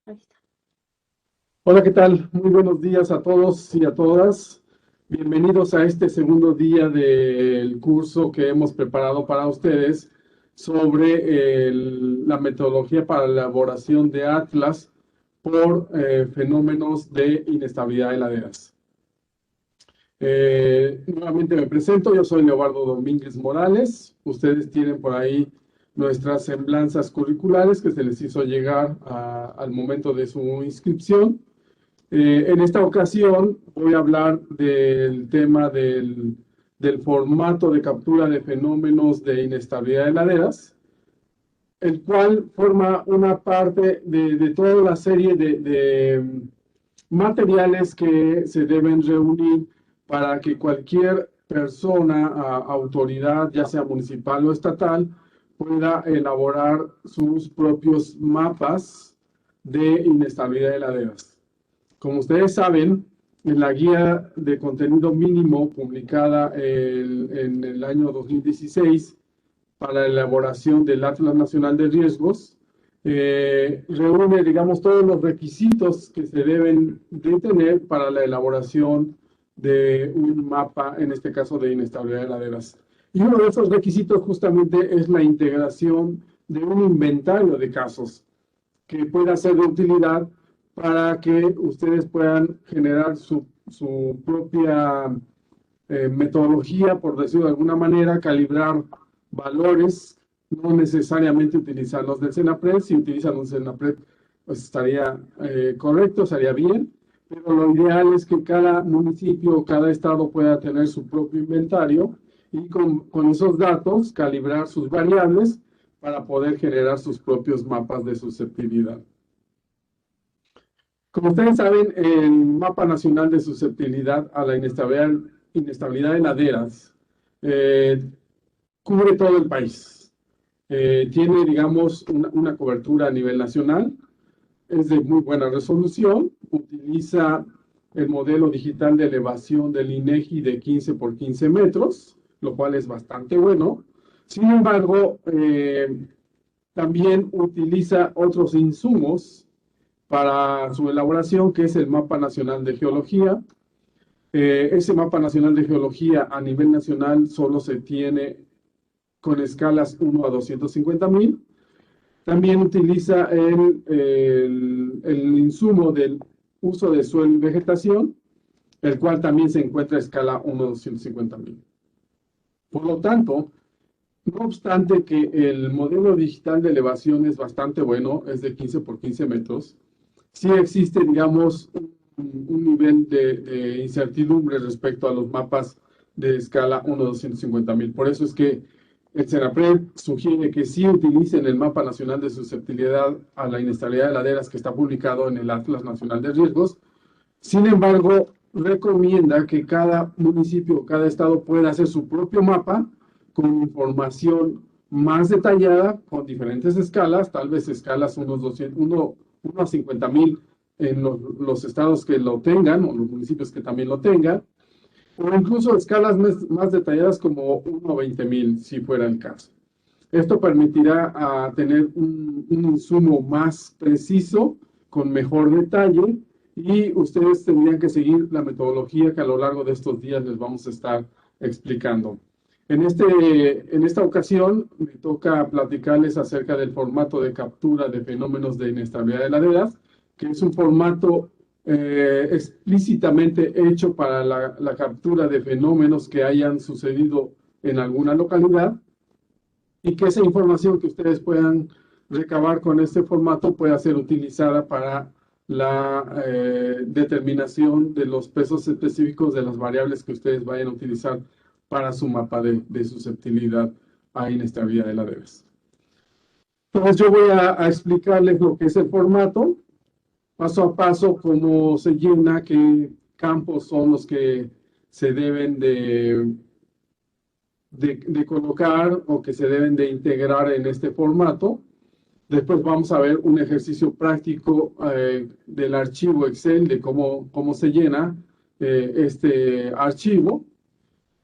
Ahí está. Hola, ¿qué tal? Muy buenos días a todos y a todas. Bienvenidos a este segundo día del curso que hemos preparado para ustedes sobre la metodología para la elaboración de atlas por fenómenos de inestabilidad de laderas. Nuevamente me presento, yo soy Leobardo Domínguez Morales. Ustedes tienen por ahí nuestras semblanzas curriculares que se les hizo llegar al momento de su inscripción. En esta ocasión voy a hablar del tema del formato de captura de fenómenos de inestabilidad de laderas, el cual forma una parte de toda la serie de materiales que se deben reunir para que cualquier persona, autoridad, ya sea municipal o estatal, pueda elaborar sus propios mapas de inestabilidad de laderas. Como ustedes saben, en la guía de contenido mínimo publicada en el año 2016 para la elaboración del Atlas Nacional de Riesgos, reúne, digamos, todos los requisitos que se deben de tener para la elaboración de un mapa, en este caso de inestabilidad de laderas. Y uno de esos requisitos justamente es la integración de un inventario de casos que pueda ser de utilidad para que ustedes puedan generar su propia metodología, por decirlo de alguna manera, calibrar valores, no necesariamente utilizar los del CENAPRED. Si utilizan un CENAPRED, pues estaría correcto, estaría bien, pero lo ideal es que cada municipio o cada estado pueda tener su propio inventario y con esos datos calibrar sus variables para poder generar sus propios mapas de susceptibilidad. Como ustedes saben, el Mapa Nacional de Susceptibilidad a la Inestabilidad de Laderas cubre todo el país. Tiene, digamos, una cobertura a nivel nacional. Es de muy buena resolución. Utiliza el modelo digital de elevación del INEGI de 15 por 15 metros, lo cual es bastante bueno. Sin embargo, también utiliza otros insumos para su elaboración, que es el Mapa Nacional de Geología. Ese Mapa Nacional de Geología a nivel nacional solo se tiene con escalas 1 a 250.000. También utiliza el insumo del uso de suelo y vegetación, el cual también se encuentra a escala 1 a 250.000. Por lo tanto, no obstante que el modelo digital de elevación es bastante bueno, es de 15 por 15 metros, sí existe, digamos, un nivel de incertidumbre respecto a los mapas de escala 1 a 250.000. Por eso es que el CENAPRED sugiere que sí utilicen el Mapa Nacional de Susceptibilidad a la Inestabilidad de Laderas que está publicado en el Atlas Nacional de Riesgos. Sin embargo, recomienda que cada municipio o cada estado pueda hacer su propio mapa con información más detallada, con diferentes escalas, tal vez escalas 1 a 50.000 en los estados que lo tengan, o los municipios que también lo tengan, o incluso escalas más detalladas como 1 a 20.000, si fuera el caso. Esto permitirá tener un insumo más preciso, con mejor detalle, y ustedes tendrían que seguir la metodología que a lo largo de estos días les vamos a estar explicando. En esta ocasión me toca platicarles acerca del formato de captura de fenómenos de inestabilidad de laderas, que es un formato explícitamente hecho para la captura de fenómenos que hayan sucedido en alguna localidad, y que esa información que ustedes puedan recabar con este formato pueda ser utilizada para la determinación de los pesos específicos de las variables que ustedes vayan a utilizar para su mapa de susceptibilidad a inestabilidad de laderas. Entonces yo voy a explicarles lo que es el formato, paso a paso, cómo se llena, qué campos son los que se deben de colocar o que se deben de integrar en este formato. Después vamos a ver un ejercicio práctico del archivo Excel, de cómo se llena este archivo.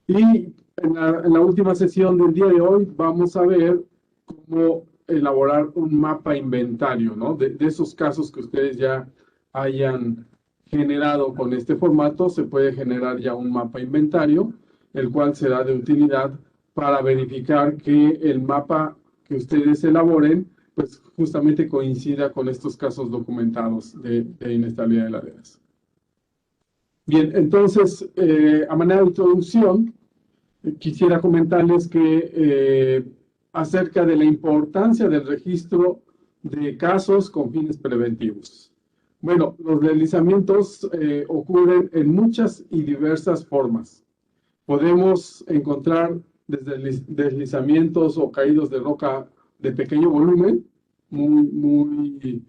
Y en la última sesión del día de hoy vamos a ver cómo elaborar un mapa inventario, ¿no? De esos casos que ustedes ya hayan generado con este formato, se puede generar ya un mapa inventario, el cual será de utilidad para verificar que el mapa que ustedes elaboren, pues justamente coincida con estos casos documentados de inestabilidad de laderas. Bien, entonces, a manera de introducción, quisiera comentarles que acerca de la importancia del registro de casos con fines preventivos. Bueno, los deslizamientos ocurren en muchas y diversas formas. Podemos encontrar desde deslizamientos o caídos de roca de pequeño volumen, muy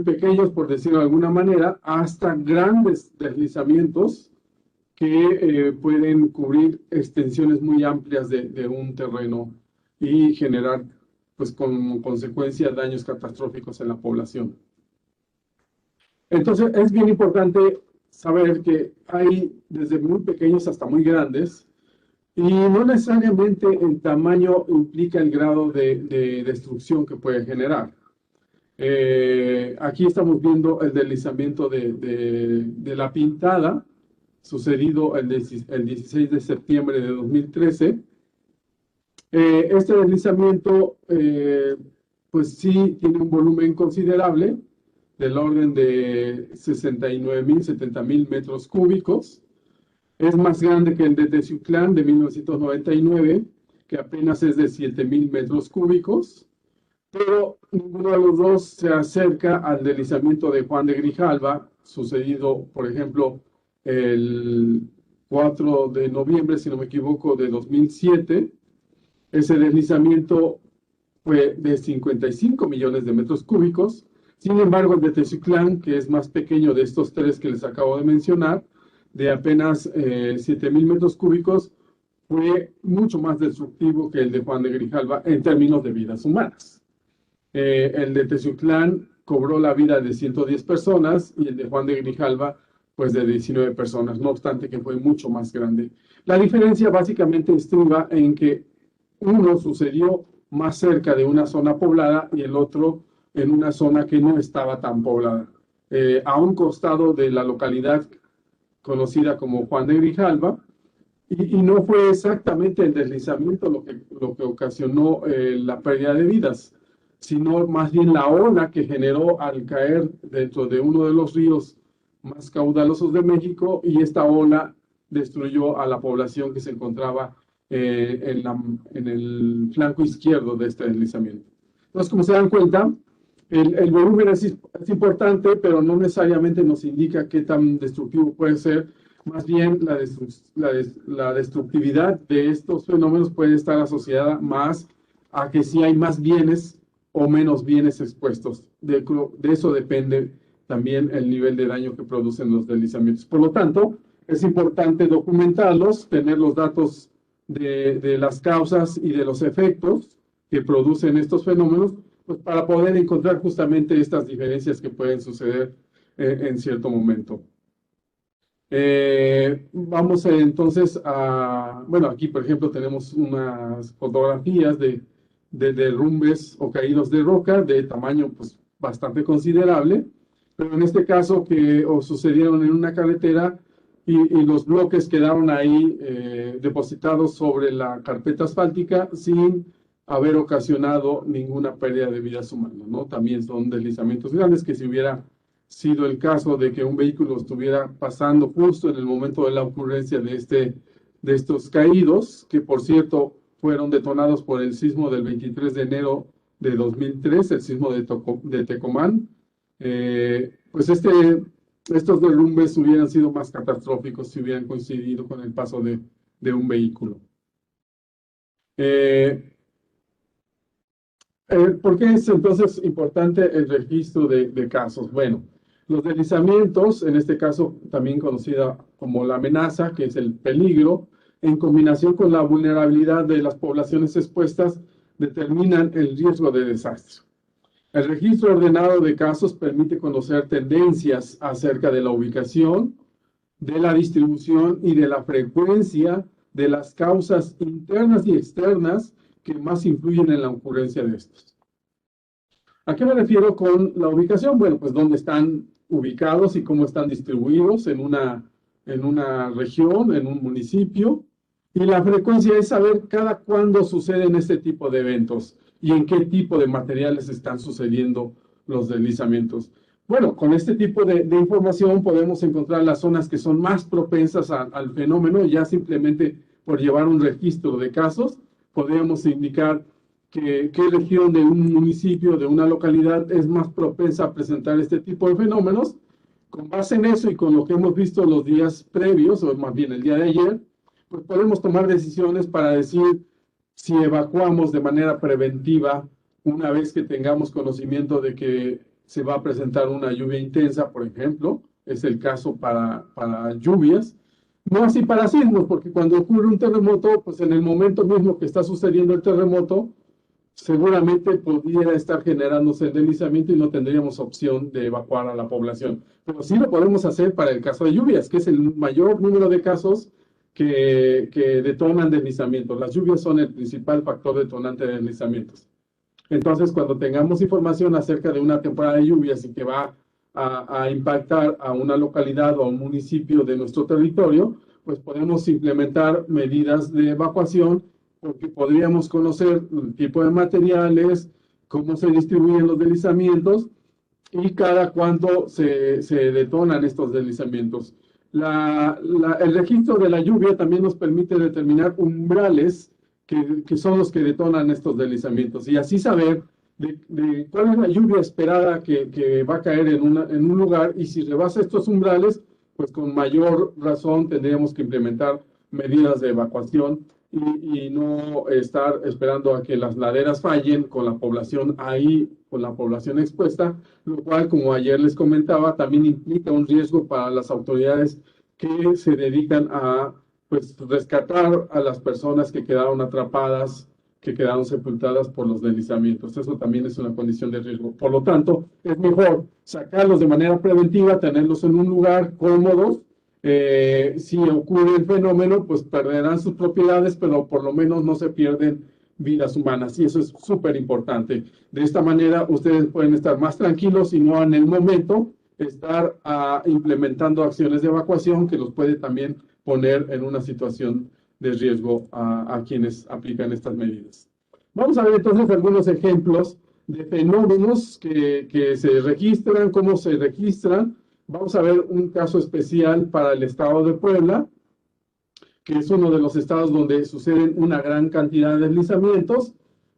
pequeños por decirlo de alguna manera, hasta grandes deslizamientos que pueden cubrir extensiones muy amplias de un terreno y generar, pues, como consecuencia daños catastróficos en la población. Entonces, es bien importante saber que hay desde muy pequeños hasta muy grandes, y no necesariamente el tamaño implica el grado de destrucción que puede generar. Aquí estamos viendo el deslizamiento de La Pintada, sucedido el 16 de septiembre de 2013. Este deslizamiento, pues sí, tiene un volumen considerable, del orden de 69,000, 70,000 metros cúbicos. Es más grande que el de Teciutlán de 1999, que apenas es de 7,000 metros cúbicos, pero ninguno de los dos se acerca al deslizamiento de Juan de Grijalva, sucedido, por ejemplo, el 4 de noviembre, si no me equivoco, de 2007. Ese deslizamiento fue de 55 millones de metros cúbicos. Sin embargo, el de Teciutlán, que es más pequeño de estos tres que les acabo de mencionar, de apenas 7,000 metros cúbicos, fue mucho más destructivo que el de Juan de Grijalva en términos de vidas humanas. El de Teciutlán cobró la vida de 110 personas y el de Juan de Grijalva, pues, de 19 personas, no obstante que fue mucho más grande. La diferencia básicamente estriba en que uno sucedió más cerca de una zona poblada y el otro en una zona que no estaba tan poblada, a un costado de la localidad conocida como Juan de Grijalva, y no fue exactamente el deslizamiento lo que ocasionó la pérdida de vidas, sino más bien la ola que generó al caer dentro de uno de los ríos más caudalosos de México, y esta ola destruyó a la población que se encontraba en el flanco izquierdo de este deslizamiento. Entonces, como se dan cuenta, el volumen es importante, pero no necesariamente nos indica qué tan destructivo puede ser. Más bien, la destructividad de estos fenómenos puede estar asociada más a que si hay más bienes o menos bienes expuestos. De eso depende también el nivel de daño que producen los deslizamientos. Por lo tanto, es importante documentarlos, tener los datos de las causas y de los efectos que producen estos fenómenos, pues, para poder encontrar justamente estas diferencias que pueden suceder en cierto momento. Vamos entonces a, bueno, aquí por ejemplo tenemos unas fotografías de derrumbes o caídos de roca de tamaño, pues, bastante considerable, pero en este caso que sucedieron en una carretera y los bloques quedaron ahí depositados sobre la carpeta asfáltica sin haber ocasionado ninguna pérdida de vidas humanas, ¿no? También son deslizamientos grandes que, si hubiera sido el caso de que un vehículo estuviera pasando justo en el momento de la ocurrencia de estos caídos, que por cierto fueron detonados por el sismo del 23 de enero de 2003, el sismo de Tecomán, pues estos derrumbes hubieran sido más catastróficos si hubieran coincidido con el paso de un vehículo. ¿Por qué es entonces importante el registro de casos? Bueno, los deslizamientos, en este caso también conocida como la amenaza, que es el peligro, en combinación con la vulnerabilidad de las poblaciones expuestas, determinan el riesgo de desastre. El registro ordenado de casos permite conocer tendencias acerca de la ubicación, de la distribución y de la frecuencia de las causas internas y externas que más influyen en la ocurrencia de estos. ¿A qué me refiero con la ubicación? Bueno, pues dónde están ubicados y cómo están distribuidos en una región, en un municipio. Y la frecuencia es saber cada cuándo suceden este tipo de eventos y en qué tipo de materiales están sucediendo los deslizamientos. Bueno, con este tipo de información podemos encontrar las zonas que son más propensas al fenómeno. Ya simplemente por llevar un registro de casos, podríamos indicar qué región de un municipio, de una localidad, es más propensa a presentar este tipo de fenómenos. Con base en eso y con lo que hemos visto los días previos, o más bien el día de ayer, pues podemos tomar decisiones para decir si evacuamos de manera preventiva una vez que tengamos conocimiento de que se va a presentar una lluvia intensa, por ejemplo. Es el caso para lluvias. No así para sismos, porque cuando ocurre un terremoto, pues en el momento mismo que está sucediendo el terremoto, seguramente pudiera estar generándose el deslizamiento y no tendríamos opción de evacuar a la población. Pero sí lo podemos hacer para el caso de lluvias, que es el mayor número de casos que detonan deslizamientos. Las lluvias son el principal factor detonante de deslizamientos. Entonces, cuando tengamos información acerca de una temporada de lluvias y que va a impactar a una localidad o a un municipio de nuestro territorio, pues podemos implementar medidas de evacuación, porque podríamos conocer el tipo de materiales, cómo se distribuyen los deslizamientos y cada cuánto se detonan estos deslizamientos. El registro de la lluvia también nos permite determinar umbrales que son los que detonan estos deslizamientos y así saber de cuál es la lluvia esperada que va a caer en un lugar, y si rebasa estos umbrales, pues con mayor razón tendríamos que implementar medidas de evacuación y no estar esperando a que las laderas fallen con la población ahí, con la población expuesta, lo cual, como ayer les comentaba, también implica un riesgo para las autoridades que se dedican a pues, rescatar a las personas que quedaron atrapadas, que quedaron sepultadas por los deslizamientos. Eso también es una condición de riesgo. Por lo tanto, es mejor sacarlos de manera preventiva, tenerlos en un lugar cómodo. Si ocurre el fenómeno, pues perderán sus propiedades, pero por lo menos no se pierden vidas humanas, y eso es súper importante. De esta manera, ustedes pueden estar más tranquilos y no en el momento estar implementando acciones de evacuación que los puede también poner en una situación de riesgo a quienes aplican estas medidas. Vamos a ver entonces algunos ejemplos de fenómenos que se registran, cómo se registran. Vamos a ver un caso especial para el estado de Puebla, que es uno de los estados donde suceden una gran cantidad de deslizamientos.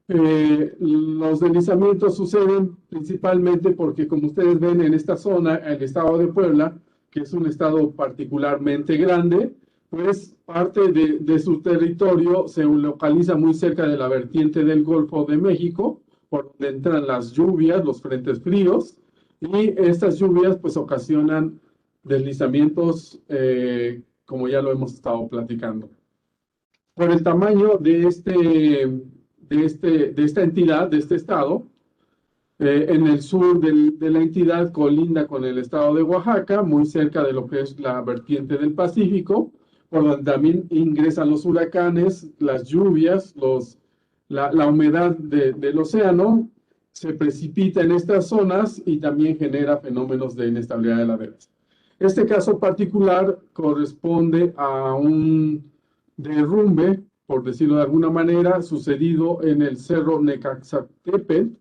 Los deslizamientos suceden principalmente porque, como ustedes ven en esta zona, el estado de Puebla, que es un estado particularmente grande, pues parte de su territorio se localiza muy cerca de la vertiente del Golfo de México, por donde entran las lluvias, los frentes fríos, y estas lluvias pues ocasionan deslizamientos, como ya lo hemos estado platicando. Por el tamaño de esta entidad, de este estado, en el sur de la entidad colinda con el estado de Oaxaca, muy cerca de lo que es la vertiente del Pacífico, por donde también ingresan los huracanes, las lluvias, la humedad del océano, se precipita en estas zonas y también genera fenómenos de inestabilidad de laderas. Este caso particular corresponde a un derrumbe, por decirlo de alguna manera, sucedido en el Cerro Necaxtepetl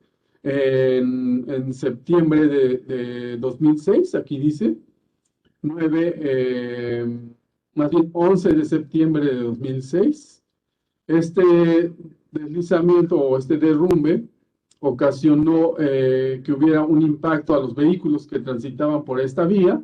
en septiembre de 2006, aquí dice, más bien 11 de septiembre de 2006. Este deslizamiento o este derrumbe ocasionó que hubiera un impacto a los vehículos que transitaban por esta vía.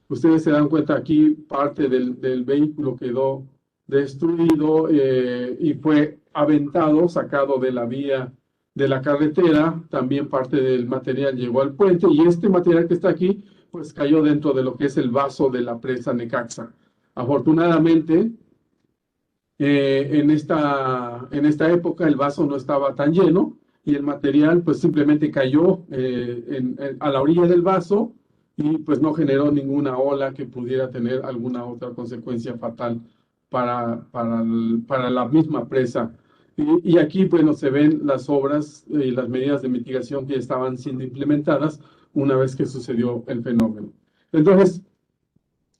Ustedes se dan cuenta aquí, parte del vehículo quedó destruido y fue aventado, sacado de la vía de la carretera. También parte del material llegó al puente, y este material que está aquí pues cayó dentro de lo que es el vaso de la presa Necaxa. Afortunadamente, en esta época el vaso no estaba tan lleno y el material pues simplemente cayó a la orilla del vaso y pues no generó ninguna ola que pudiera tener alguna otra consecuencia fatal para la misma presa. Y aquí, bueno, se ven las obras y las medidas de mitigación que estaban siendo implementadas una vez que sucedió el fenómeno. Entonces,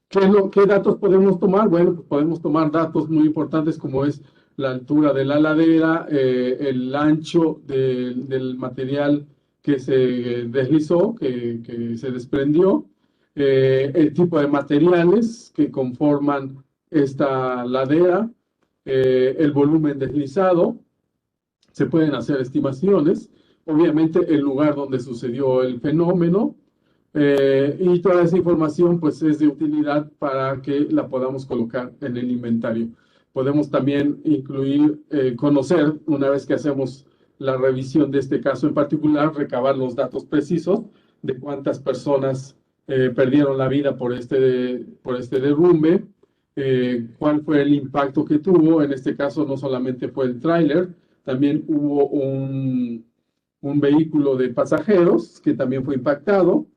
¿qué datos podemos tomar? Bueno, pues podemos tomar datos muy importantes como es la altura de la ladera, el ancho del material que se deslizó, que se desprendió, el tipo de materiales que conforman esta ladera, el volumen deslizado. Se pueden hacer estimaciones, obviamente el lugar donde sucedió el fenómeno, y toda esa información pues es de utilidad para que la podamos colocar en el inventario. Podemos también incluir, conocer, una vez que hacemos la revisión de este caso en particular, recabar los datos precisos de cuántas personas perdieron la vida por este derrumbe, cuál fue el impacto que tuvo. En este caso no solamente fue el tráiler, también hubo un vehículo de pasajeros que también fue impactado.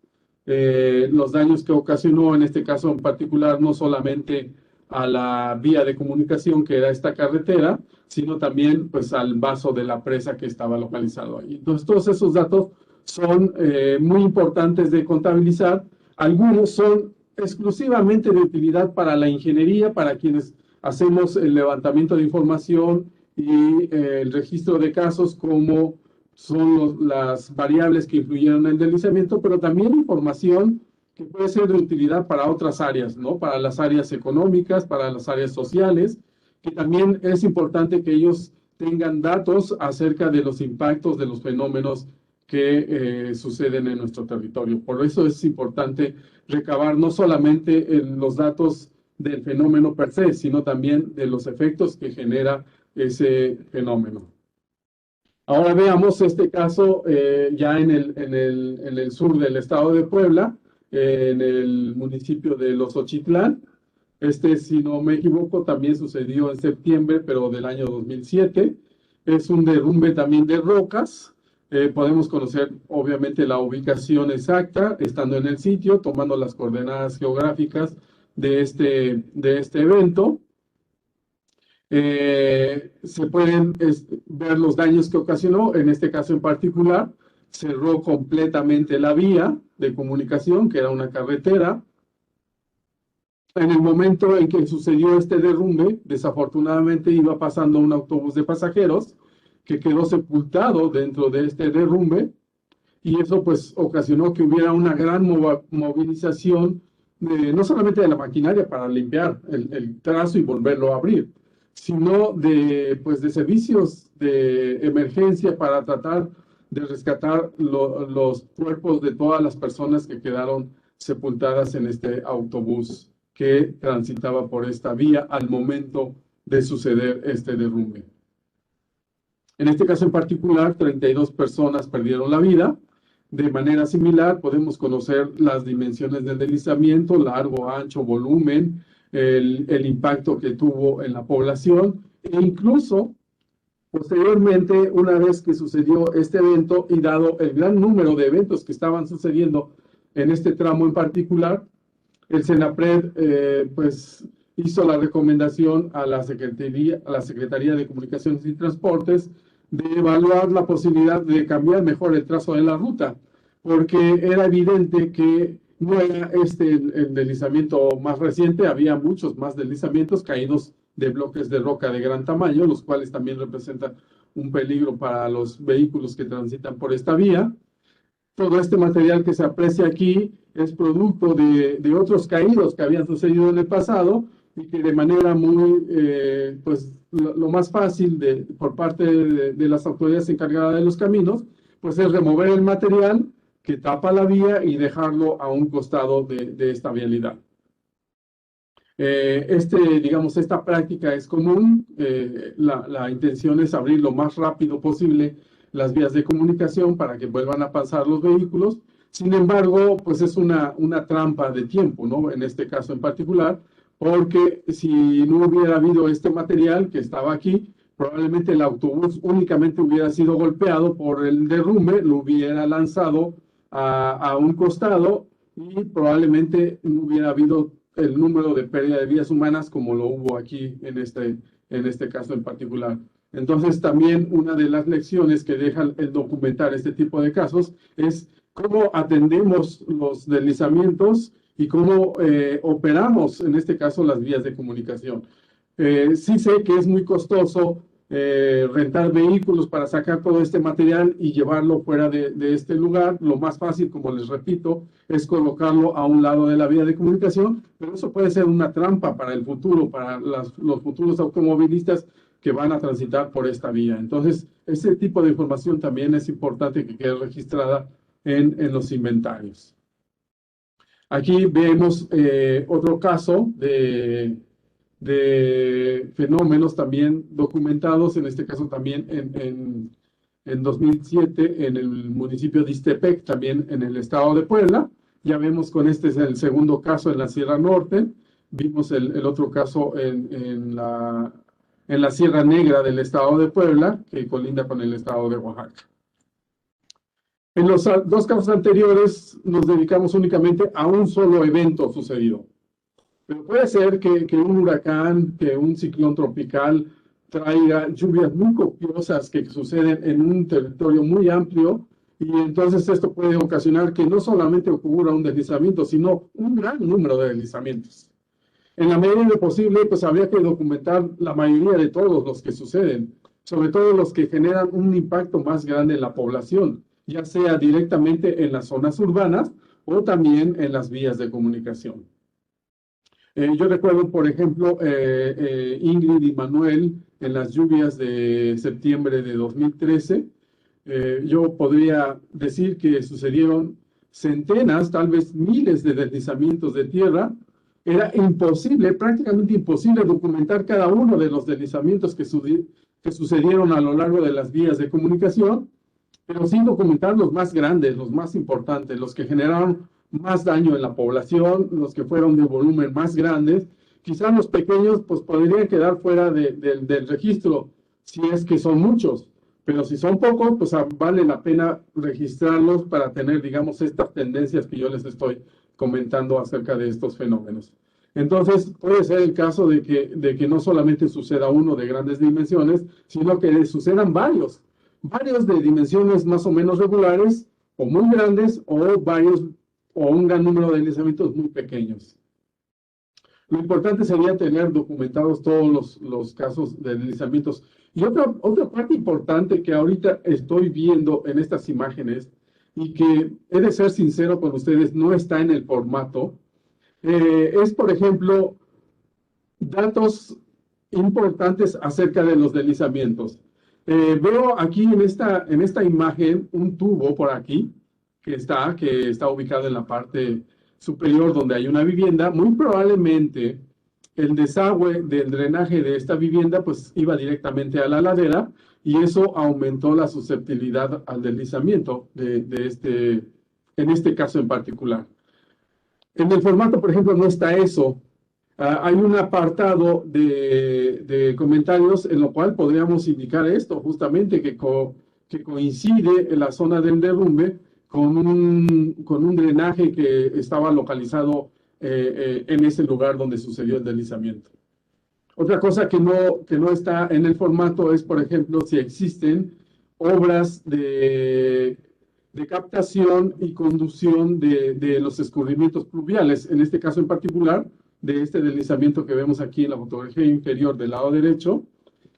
Los daños que ocasionó en este caso en particular no solamente a la vía de comunicación que era esta carretera, sino también pues al vaso de la presa que estaba localizado ahí. Entonces todos esos datos son muy importantes de contabilizar. Algunos son exclusivamente de utilidad para la ingeniería, para quienes hacemos el levantamiento de información y el registro de casos, como son las variables que influyeron en el deslizamiento, pero también información que puede ser de utilidad para otras áreas, ¿no? Para las áreas económicas, para las áreas sociales, que también es importante que ellos tengan datos acerca de los impactos de los fenómenos que suceden en nuestro territorio. Por eso es importante recabar no solamente los datos del fenómeno per se, sino también de los efectos que genera ese fenómeno. Ahora veamos este caso ya en el sur del estado de Puebla, en el municipio de Los Ochitlán. Si no me equivoco, también sucedió en septiembre, pero del año 2007. Es un derrumbe también de rocas. Podemos conocer, obviamente, la ubicación exacta, estando en el sitio, tomando las coordenadas geográficas de este evento. Se pueden ver los daños que ocasionó. En este caso en particular, cerró completamente la vía de comunicación, que era una carretera. En el momento en que sucedió este derrumbe, desafortunadamente iba pasando un autobús de pasajeros que quedó sepultado dentro de este derrumbe, y eso pues ocasionó que hubiera una gran movilización, no solamente de la maquinaria para limpiar el trazo y volverlo a abrir, sino de servicios de emergencia para tratar de rescatar los cuerpos de todas las personas que quedaron sepultadas en este autobús que transitaba por esta vía al momento de suceder este derrumbe. En este caso en particular, 32 personas perdieron la vida. De manera similar, podemos conocer las dimensiones del deslizamiento, largo, ancho, volumen, el impacto que tuvo en la población, e incluso posteriormente, una vez que sucedió este evento y dado el gran número de eventos que estaban sucediendo en este tramo en particular, el CENAPRED hizo la recomendación a la Secretaría de Comunicaciones y Transportes de evaluar la posibilidad de cambiar mejor el trazo de la ruta, porque era evidente que no era el deslizamiento más reciente, había muchos más deslizamientos caídos de bloques de roca de gran tamaño, los cuales también representan un peligro para los vehículos que transitan por esta vía. Todo este material que se aprecia aquí es producto de otros caídos que habían sucedido en el pasado y que de manera muy, lo más fácil por parte de las autoridades encargadas de los caminos, pues es remover el material que tapa la vía y dejarlo a un costado de esta vialidad. Esta práctica es común. La intención es abrir lo más rápido posible las vías de comunicación para que vuelvan a pasar los vehículos. Sin embargo, pues es una trampa de tiempo, ¿no? En este caso en particular, porque si no hubiera habido este material que estaba aquí, probablemente el autobús únicamente hubiera sido golpeado por el derrumbe, lo hubiera lanzado a un costado y probablemente no hubiera habido el número de pérdida de vidas humanas como lo hubo aquí en este caso en particular. Entonces, también una de las lecciones que deja el documentar este tipo de casos es cómo atendemos los deslizamientos y cómo operamos, en este caso, las vías de comunicación. Sí sé que es muy costoso rentar vehículos para sacar todo este material y llevarlo fuera de este lugar. Lo más fácil, como les repito, es colocarlo a un lado de la vía de comunicación, pero eso puede ser una trampa para el futuro, para los futuros automovilistas que van a transitar por esta vía. Entonces, ese tipo de información también es importante que quede registrada en los inventarios. Aquí vemos otro caso de fenómenos también documentados, en este caso también en 2007 en el municipio de Ixtepec, también en el estado de Puebla. Ya vemos con este es el segundo caso en la Sierra Norte. Vimos el otro caso en la Sierra Negra del estado de Puebla, que colinda con el estado de Oaxaca. En los dos casos anteriores nos dedicamos únicamente a un solo evento sucedido. Pero puede ser que un huracán, que un ciclón tropical traiga lluvias muy copiosas que suceden en un territorio muy amplio y entonces esto puede ocasionar que no solamente ocurra un deslizamiento, sino un gran número de deslizamientos. En la medida de lo posible, pues habría que documentar la mayoría de todos los que suceden, sobre todo los que generan un impacto más grande en la población, ya sea directamente en las zonas urbanas o también en las vías de comunicación. Yo recuerdo, por ejemplo, Ingrid y Manuel en las lluvias de septiembre de 2013. Yo podría decir que sucedieron centenas, tal vez miles de deslizamientos de tierra. Era imposible, prácticamente imposible documentar cada uno de los deslizamientos que sucedieron a lo largo de las vías de comunicación, pero sin documentar los más grandes, los más importantes, los que generaron más daño en la población, los que fueron de volumen más grandes. Quizás los pequeños pues podrían quedar fuera del registro, si es que son muchos, pero si son pocos, pues vale la pena registrarlos para tener, digamos, estas tendencias que yo les estoy comentando acerca de estos fenómenos. Entonces, puede ser el caso de que no solamente suceda uno de grandes dimensiones, sino que sucedan varios de dimensiones más o menos regulares, o muy grandes, o un gran número de deslizamientos muy pequeños. Lo importante sería tener documentados todos los casos de deslizamientos. Y otra parte importante que ahorita estoy viendo en estas imágenes, y que he de ser sincero con ustedes, no está en el formato, es, por ejemplo, datos importantes acerca de los deslizamientos. Veo aquí en esta imagen un tubo por aquí que está ubicado en la parte superior donde hay una vivienda. Muy probablemente el desagüe del drenaje de esta vivienda pues iba directamente a la ladera y eso aumentó la susceptibilidad al deslizamiento en este caso en particular. En el formato, por ejemplo, no está eso. Hay un apartado de comentarios en lo cual podríamos indicar esto, justamente que coincide en la zona del derrumbe con un drenaje que estaba localizado en ese lugar donde sucedió el deslizamiento. Otra cosa que no está en el formato es, por ejemplo, si existen obras de captación y conducción de los escurrimientos pluviales, en este caso en particular, de este deslizamiento que vemos aquí en la fotografía inferior del lado derecho.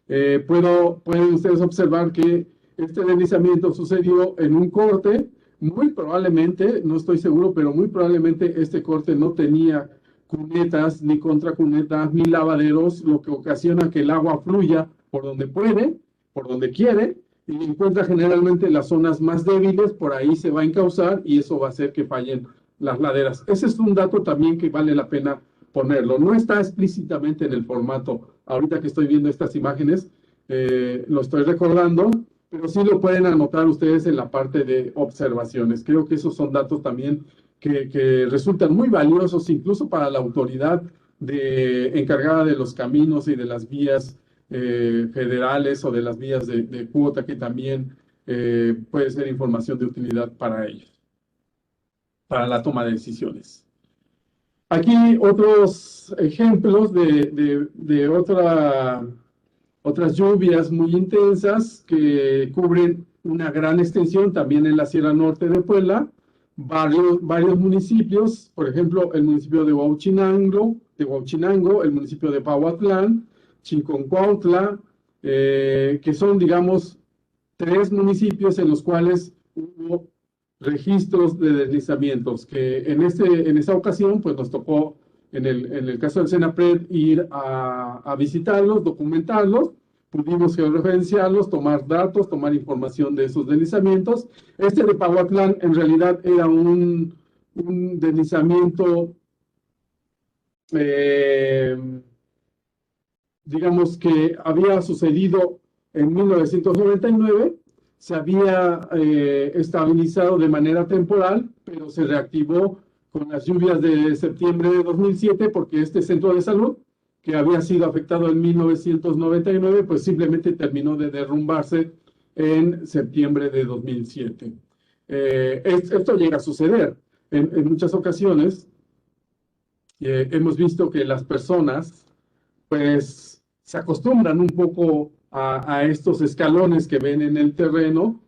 Pueden ustedes observar que este deslizamiento sucedió en un corte, muy probablemente, no estoy seguro, pero muy probablemente este corte no tenía cunetas, ni contracunetas, ni lavaderos, lo que ocasiona que el agua fluya por donde puede, por donde quiere, y encuentra generalmente las zonas más débiles, por ahí se va a encauzar y eso va a hacer que fallen las laderas. Ese es un dato también que vale la pena ponerlo. No está explícitamente en el formato. Ahorita que estoy viendo estas imágenes, lo estoy recordando, pero sí lo pueden anotar ustedes en la parte de observaciones. Creo que esos son datos también que resultan muy valiosos incluso para la autoridad encargada de los caminos y de las vías federales o de las vías de cuota, que también puede ser información de utilidad para ellos, para la toma de decisiones. Aquí otros ejemplos de otras lluvias muy intensas que cubren una gran extensión también en la Sierra Norte de Puebla, varios municipios, por ejemplo, el municipio de Huauchinango, el municipio de Pahuatlán, Chinconcuautla, que son, digamos, tres municipios en los cuales hubo registros de deslizamientos, que en esa ocasión pues nos tocó, en el caso del Senapred, ir a visitarlos, documentarlos, pudimos georreferenciarlos, tomar datos, tomar información de esos deslizamientos. Este de Pahuatlán en realidad era un deslizamiento, eh, digamos que había sucedido en 1999, se había estabilizado de manera temporal, pero se reactivó con las lluvias de septiembre de 2007, porque este centro de salud, que había sido afectado en 1999, pues simplemente terminó de derrumbarse en septiembre de 2007. Esto llega a suceder en muchas ocasiones. Hemos visto que las personas pues se acostumbran un poco a estos escalones que ven en el terreno,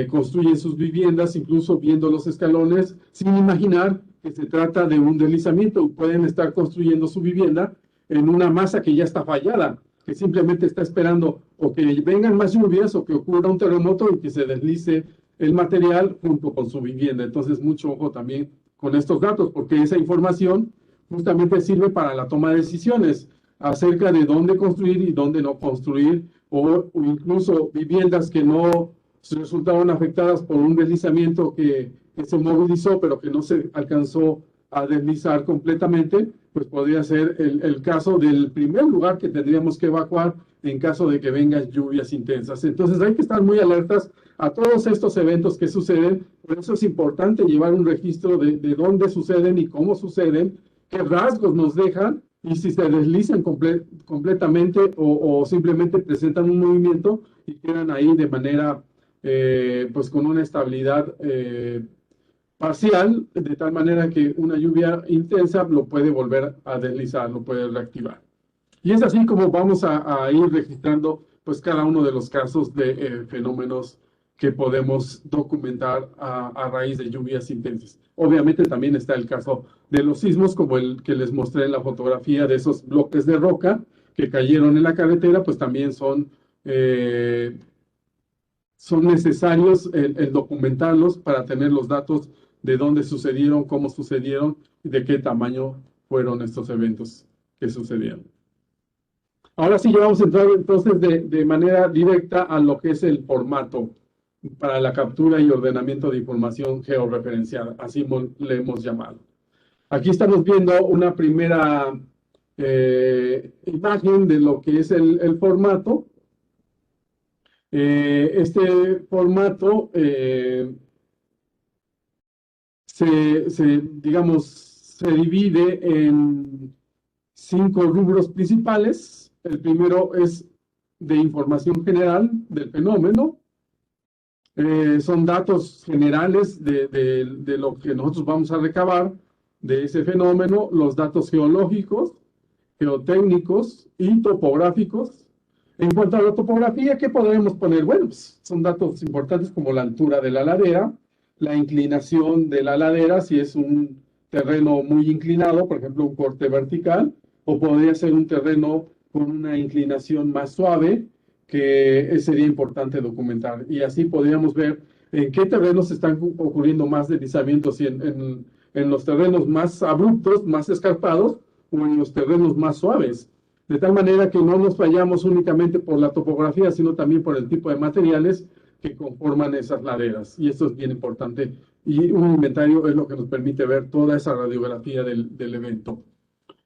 construyen sus viviendas, incluso viendo los escalones, sin imaginar que se trata de un deslizamiento. Pueden estar construyendo su vivienda en una masa que ya está fallada, que simplemente está esperando o que vengan más lluvias o que ocurra un terremoto y que se deslice el material junto con su vivienda. Entonces, mucho ojo también con estos datos, porque esa información justamente sirve para la toma de decisiones acerca de dónde construir y dónde no construir, o incluso viviendas que no resultaron afectadas por un deslizamiento que se movilizó, pero que no se alcanzó a deslizar completamente, pues podría ser el caso del primer lugar que tendríamos que evacuar en caso de que vengan lluvias intensas. Entonces hay que estar muy alertas a todos estos eventos que suceden. Por eso es importante llevar un registro de dónde suceden y cómo suceden, qué rasgos nos dejan, y si se deslizan completamente o simplemente presentan un movimiento y quedan ahí de manera, pues con una estabilidad parcial, de tal manera que una lluvia intensa lo puede volver a deslizar, lo puede reactivar. Y es así como vamos a ir registrando pues cada uno de los casos de fenómenos que podemos documentar a raíz de lluvias intensas. Obviamente también está el caso de los sismos, como el que les mostré en la fotografía de esos bloques de roca que cayeron en la carretera, pues también son necesarios el documentarlos para tener los datos de dónde sucedieron, cómo sucedieron y de qué tamaño fueron estos eventos que sucedieron. Ahora sí, ya vamos a entrar entonces de manera directa a lo que es el formato para la captura y ordenamiento de información georreferenciada, así le hemos llamado. Aquí estamos viendo una primera imagen de lo que es el formato. Este formato digamos, se divide en 5 rubros principales. El primero es de información general del fenómeno. Son datos generales de lo que nosotros vamos a recabar de ese fenómeno, los datos geológicos, geotécnicos y topográficos. En cuanto a la topografía, ¿qué podemos poner? Bueno, pues son datos importantes como la altura de la ladera, la inclinación de la ladera, si es un terreno muy inclinado, por ejemplo, un corte vertical, o podría ser un terreno con una inclinación más suave, que sería importante documentar. Y así podríamos ver en qué terrenos están ocurriendo más deslizamientos, si en los terrenos más abruptos, más escarpados, o en los terrenos más suaves. De tal manera que no nos fallamos únicamente por la topografía, sino también por el tipo de materiales que conforman esas laderas. Y esto es bien importante. Y un inventario es lo que nos permite ver toda esa radiografía del evento.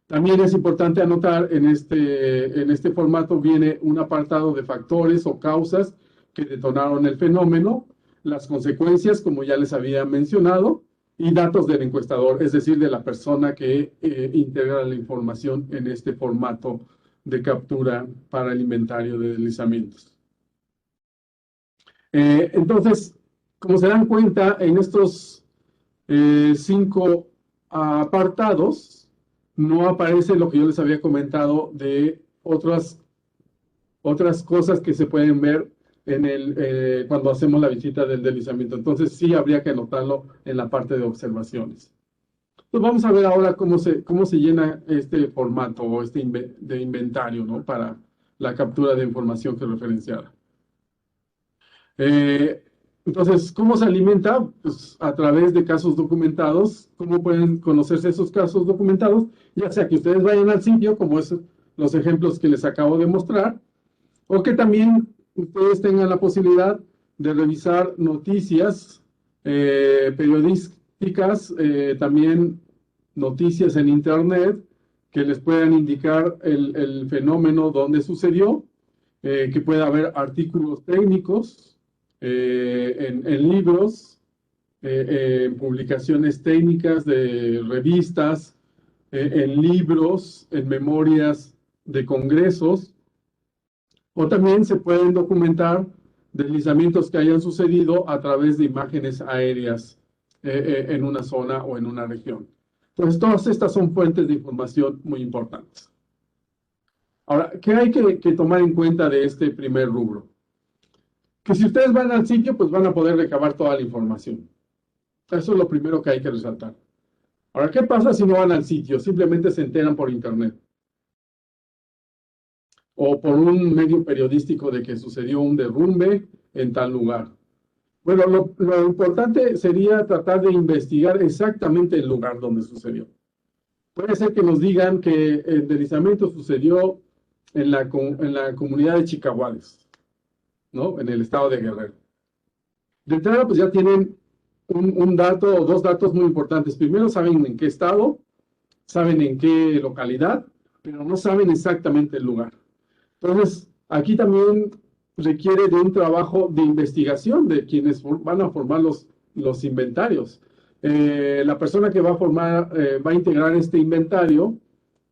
También es importante anotar en este formato viene un apartado de factores o causas que detonaron el fenómeno, las consecuencias, como ya les había mencionado, y datos del encuestador, es decir, de la persona que integra la información en este formato de captura para el inventario de deslizamientos. Entonces, como se dan cuenta, en estos 5 apartados, no aparece lo que yo les había comentado de otras cosas que se pueden ver cuando hacemos la visita del deslizamiento. Entonces sí habría que anotarlo en la parte de observaciones. Entonces vamos a ver ahora cómo se llena este formato o de inventario, ¿no? Para la captura de información que referenciada. Entonces, ¿cómo se alimenta? Pues a través de casos documentados. ¿Cómo pueden conocerse esos casos documentados? Ya sea que ustedes vayan al sitio, como es los ejemplos que les acabo de mostrar, o que también ustedes tengan la posibilidad de revisar noticias periodísticas, también noticias en Internet que les puedan indicar el fenómeno donde sucedió, que pueda haber artículos técnicos en libros, en publicaciones técnicas de revistas, en libros, en memorias de congresos, o también se pueden documentar deslizamientos que hayan sucedido a través de imágenes aéreas en una zona o en una región. Entonces, todas estas son fuentes de información muy importantes. Ahora, ¿qué hay que tomar en cuenta de este primer rubro? Que si ustedes van al sitio, pues van a poder recabar toda la información. Eso es lo primero que hay que resaltar. Ahora, ¿qué pasa si no van al sitio? Simplemente se enteran por internet o por un medio periodístico de que sucedió un derrumbe en tal lugar. Bueno, lo importante sería tratar de investigar exactamente el lugar donde sucedió. Puede ser que nos digan que el deslizamiento sucedió en la comunidad de Chicahuales, ¿no? En el estado de Guerrero. De entrada, pues ya tienen un dato o dos datos muy importantes. Primero, saben en qué estado, saben en qué localidad, pero no saben exactamente el lugar. Entonces, aquí también requiere de un trabajo de investigación de quienes van a formar los inventarios. La persona que va a integrar este inventario,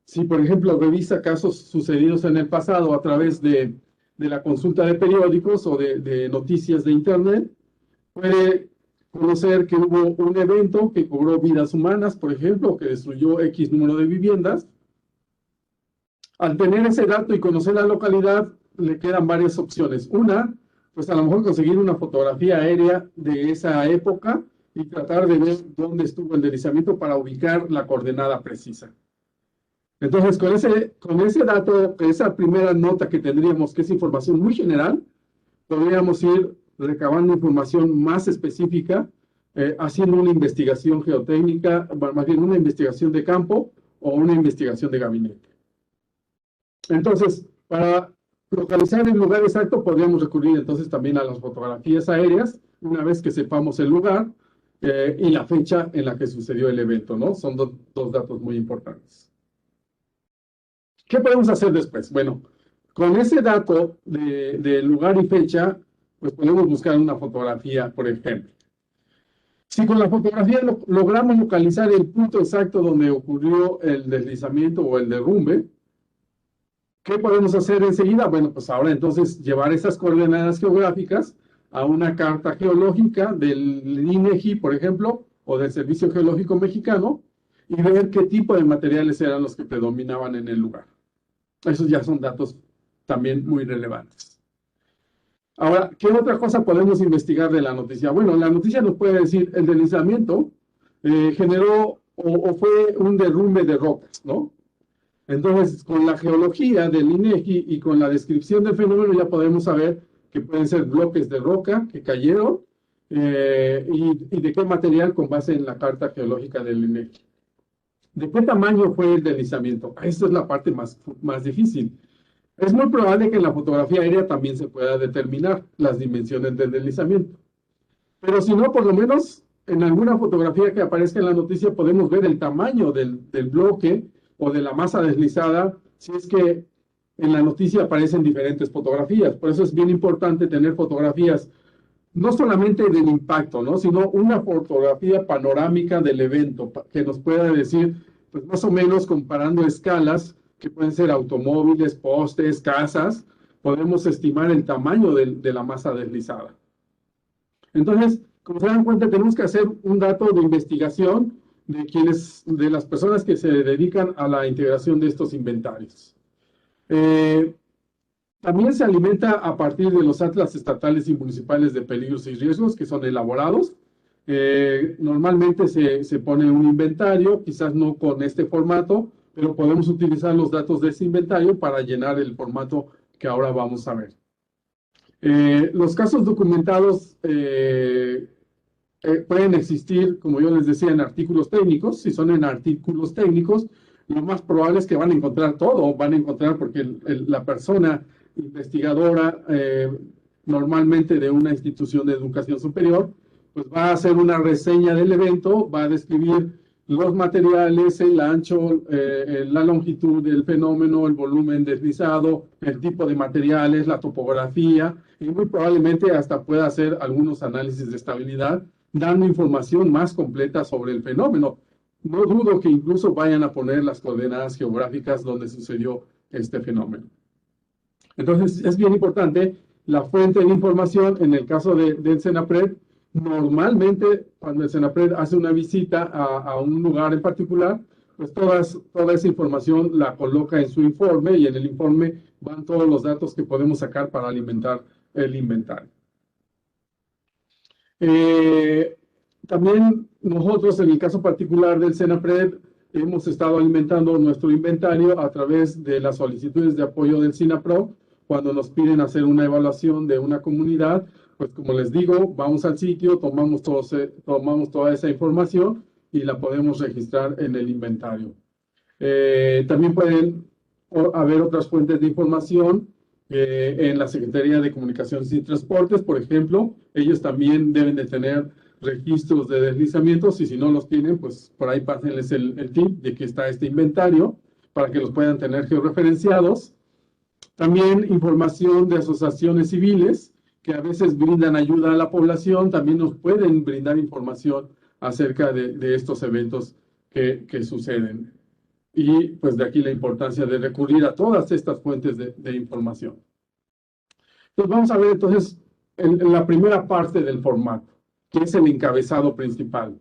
si por ejemplo revisa casos sucedidos en el pasado a través de la consulta de periódicos o de noticias de internet, puede conocer que hubo un evento que cobró vidas humanas, por ejemplo, que destruyó X número de viviendas. Al tener ese dato y conocer la localidad, le quedan varias opciones. Una, pues a lo mejor conseguir una fotografía aérea de esa época y tratar de ver dónde estuvo el deslizamiento para ubicar la coordenada precisa. Entonces, con ese dato, esa primera nota que tendríamos, que es información muy general, podríamos ir recabando información más específica, haciendo una investigación geotécnica, más bien una investigación de campo o una investigación de gabinete. Entonces, para localizar el lugar exacto, podríamos recurrir entonces también a las fotografías aéreas, una vez que sepamos el lugar y la fecha en la que sucedió el evento, ¿no? Son dos datos muy importantes. ¿Qué podemos hacer después? Bueno, con ese dato de lugar y fecha, pues podemos buscar una fotografía, por ejemplo. Si con la fotografía logramos localizar el punto exacto donde ocurrió el deslizamiento o el derrumbe, ¿qué podemos hacer enseguida? Bueno, pues ahora entonces llevar esas coordenadas geográficas a una carta geológica del INEGI, por ejemplo, o del Servicio Geológico Mexicano, y ver qué tipo de materiales eran los que predominaban en el lugar. Esos ya son datos también muy relevantes. Ahora, ¿qué otra cosa podemos investigar de la noticia? Bueno, la noticia nos puede decir el deslizamiento generó o fue un derrumbe de rocas, ¿no? Entonces, con la geología del INEGI y con la descripción del fenómeno ya podemos saber que pueden ser bloques de roca que cayeron y de qué material con base en la carta geológica del INEGI. ¿De qué tamaño fue el deslizamiento? Esta es la parte más difícil. Es muy probable que en la fotografía aérea también se pueda determinar las dimensiones del deslizamiento. Pero si no, por lo menos en alguna fotografía que aparezca en la noticia podemos ver el tamaño del bloque o de la masa deslizada, si es que en la noticia aparecen diferentes fotografías. Por eso es bien importante tener fotografías no solamente del impacto, ¿no? Sino una fotografía panorámica del evento que nos pueda decir, pues más o menos comparando escalas, que pueden ser automóviles, postes, casas, podemos estimar el tamaño de la masa deslizada. Entonces, como se dan cuenta, tenemos que hacer un dato de investigación de las personas que se dedican a la integración de estos inventarios. También se alimenta a partir de los atlas estatales y municipales de peligros y riesgos que son elaborados. Normalmente se pone un inventario, quizás no con este formato, pero podemos utilizar los datos de ese inventario para llenar el formato que ahora vamos a ver. Los casos documentados pueden existir, como yo les decía, en artículos técnicos. Si son en artículos técnicos, lo más probable es que van a encontrar todo, van a encontrar porque la persona investigadora, normalmente de una institución de educación superior, pues va a hacer una reseña del evento, va a describir los materiales, el ancho, la longitud del fenómeno, el volumen deslizado, el tipo de materiales, la topografía, y muy probablemente hasta pueda hacer algunos análisis de estabilidad, dando información más completa sobre el fenómeno. No dudo que incluso vayan a poner las coordenadas geográficas donde sucedió este fenómeno. Entonces, es bien importante la fuente de información. En el caso del CENAPRED, normalmente cuando el CENAPRED hace una visita a un lugar en particular, pues toda esa información la coloca en su informe, y en el informe van todos los datos que podemos sacar para alimentar el inventario. También nosotros, en el caso particular del CENAPRED, hemos estado alimentando nuestro inventario a través de las solicitudes de apoyo del SINAPRO. Cuando nos piden hacer una evaluación de una comunidad, pues como les digo, vamos al sitio, tomamos toda esa información y la podemos registrar en el inventario. También pueden haber otras fuentes de información en la Secretaría de Comunicaciones y Transportes, por ejemplo. Ellos también deben de tener registros de deslizamientos, y si no los tienen, pues por ahí pásenles el tip de que está este inventario para que los puedan tener georreferenciados. También información de asociaciones civiles que a veces brindan ayuda a la población, también nos pueden brindar información acerca de estos eventos que suceden. Y pues de aquí la importancia de recurrir a todas estas fuentes de información. Entonces vamos a ver entonces en la primera parte del formato, que es el encabezado principal.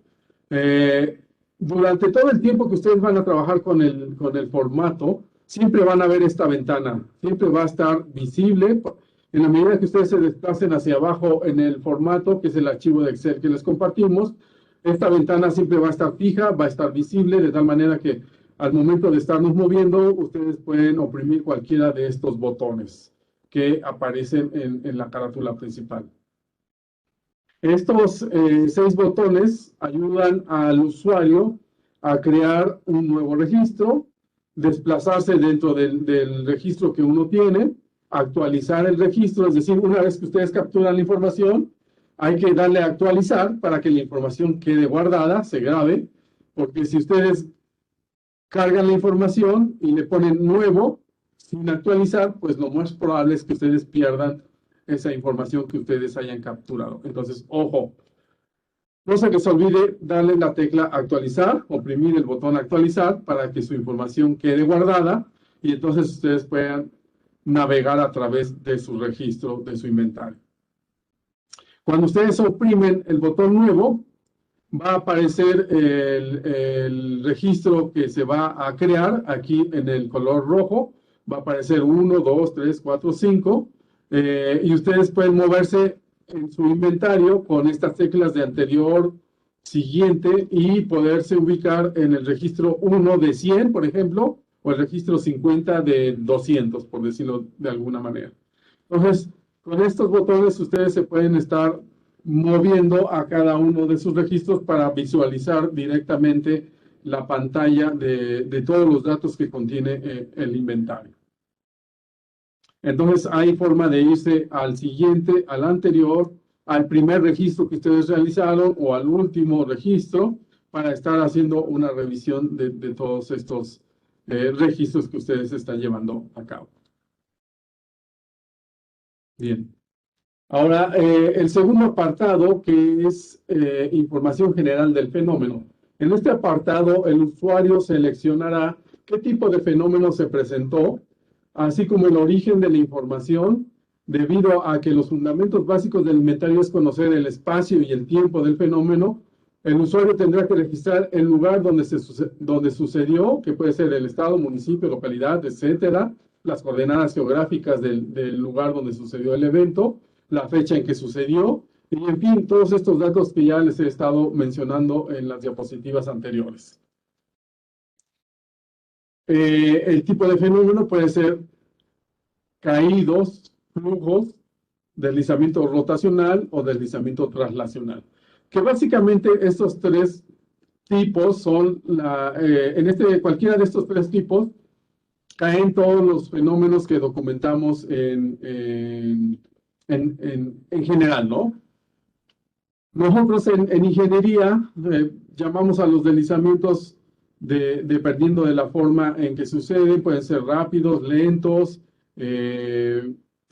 Durante todo el tiempo que ustedes van a trabajar con el formato, siempre van a ver esta ventana, siempre va a estar visible. En la medida que ustedes se desplacen hacia abajo en el formato, que es el archivo de Excel que les compartimos, esta ventana siempre va a estar fija, va a estar visible, de tal manera que al momento de estarnos moviendo, ustedes pueden oprimir cualquiera de estos botones que aparecen en la carátula principal. Estos 6 botones ayudan al usuario a crear un nuevo registro, desplazarse dentro del registro que uno tiene, actualizar el registro, es decir, una vez que ustedes capturan la información, hay que darle a actualizar para que la información quede guardada, se grabe, porque si ustedes cargan la información y le ponen nuevo sin actualizar, pues lo más probable es que ustedes pierdan esa información que ustedes hayan capturado. Entonces, ojo, no se les olvide darle la tecla actualizar, oprimir el botón actualizar para que su información quede guardada y entonces ustedes puedan navegar a través de su registro, de su inventario. Cuando ustedes oprimen el botón nuevo, va a aparecer el registro que se va a crear aquí en el color rojo. Va a aparecer 1, 2, 3, 4, 5. Y ustedes pueden moverse en su inventario con estas teclas de anterior, siguiente, y poderse ubicar en el registro 1 de 100, por ejemplo, o el registro 50 de 200, por decirlo de alguna manera. Entonces, con estos botones ustedes se pueden estar moviendo a cada uno de sus registros para visualizar directamente la pantalla de todos los datos que contiene el inventario. Entonces, hay forma de irse al siguiente, al anterior, al primer registro que ustedes realizaron o al último registro para estar haciendo una revisión de todos estos registros que ustedes están llevando a cabo. Bien. Ahora, el segundo apartado, que es información general del fenómeno. En este apartado, el usuario seleccionará qué tipo de fenómeno se presentó, así como el origen de la información, debido a que los fundamentos básicos del inventario es conocer el espacio y el tiempo del fenómeno. El usuario tendrá que registrar el lugar donde sucedió, que puede ser el estado, municipio, localidad, etcétera, las coordenadas geográficas del lugar donde sucedió el evento, la fecha en que sucedió, y en fin, todos estos datos que ya les he estado mencionando en las diapositivas anteriores. El tipo de fenómeno puede ser caídos, flujos, deslizamiento rotacional o deslizamiento traslacional. Que básicamente estos tres tipos son, cualquiera de estos tres tipos caen todos los fenómenos que documentamos en general, ¿no? Nosotros en ingeniería llamamos a los deslizamientos dependiendo de la forma en que suceden, pueden ser rápidos, lentos,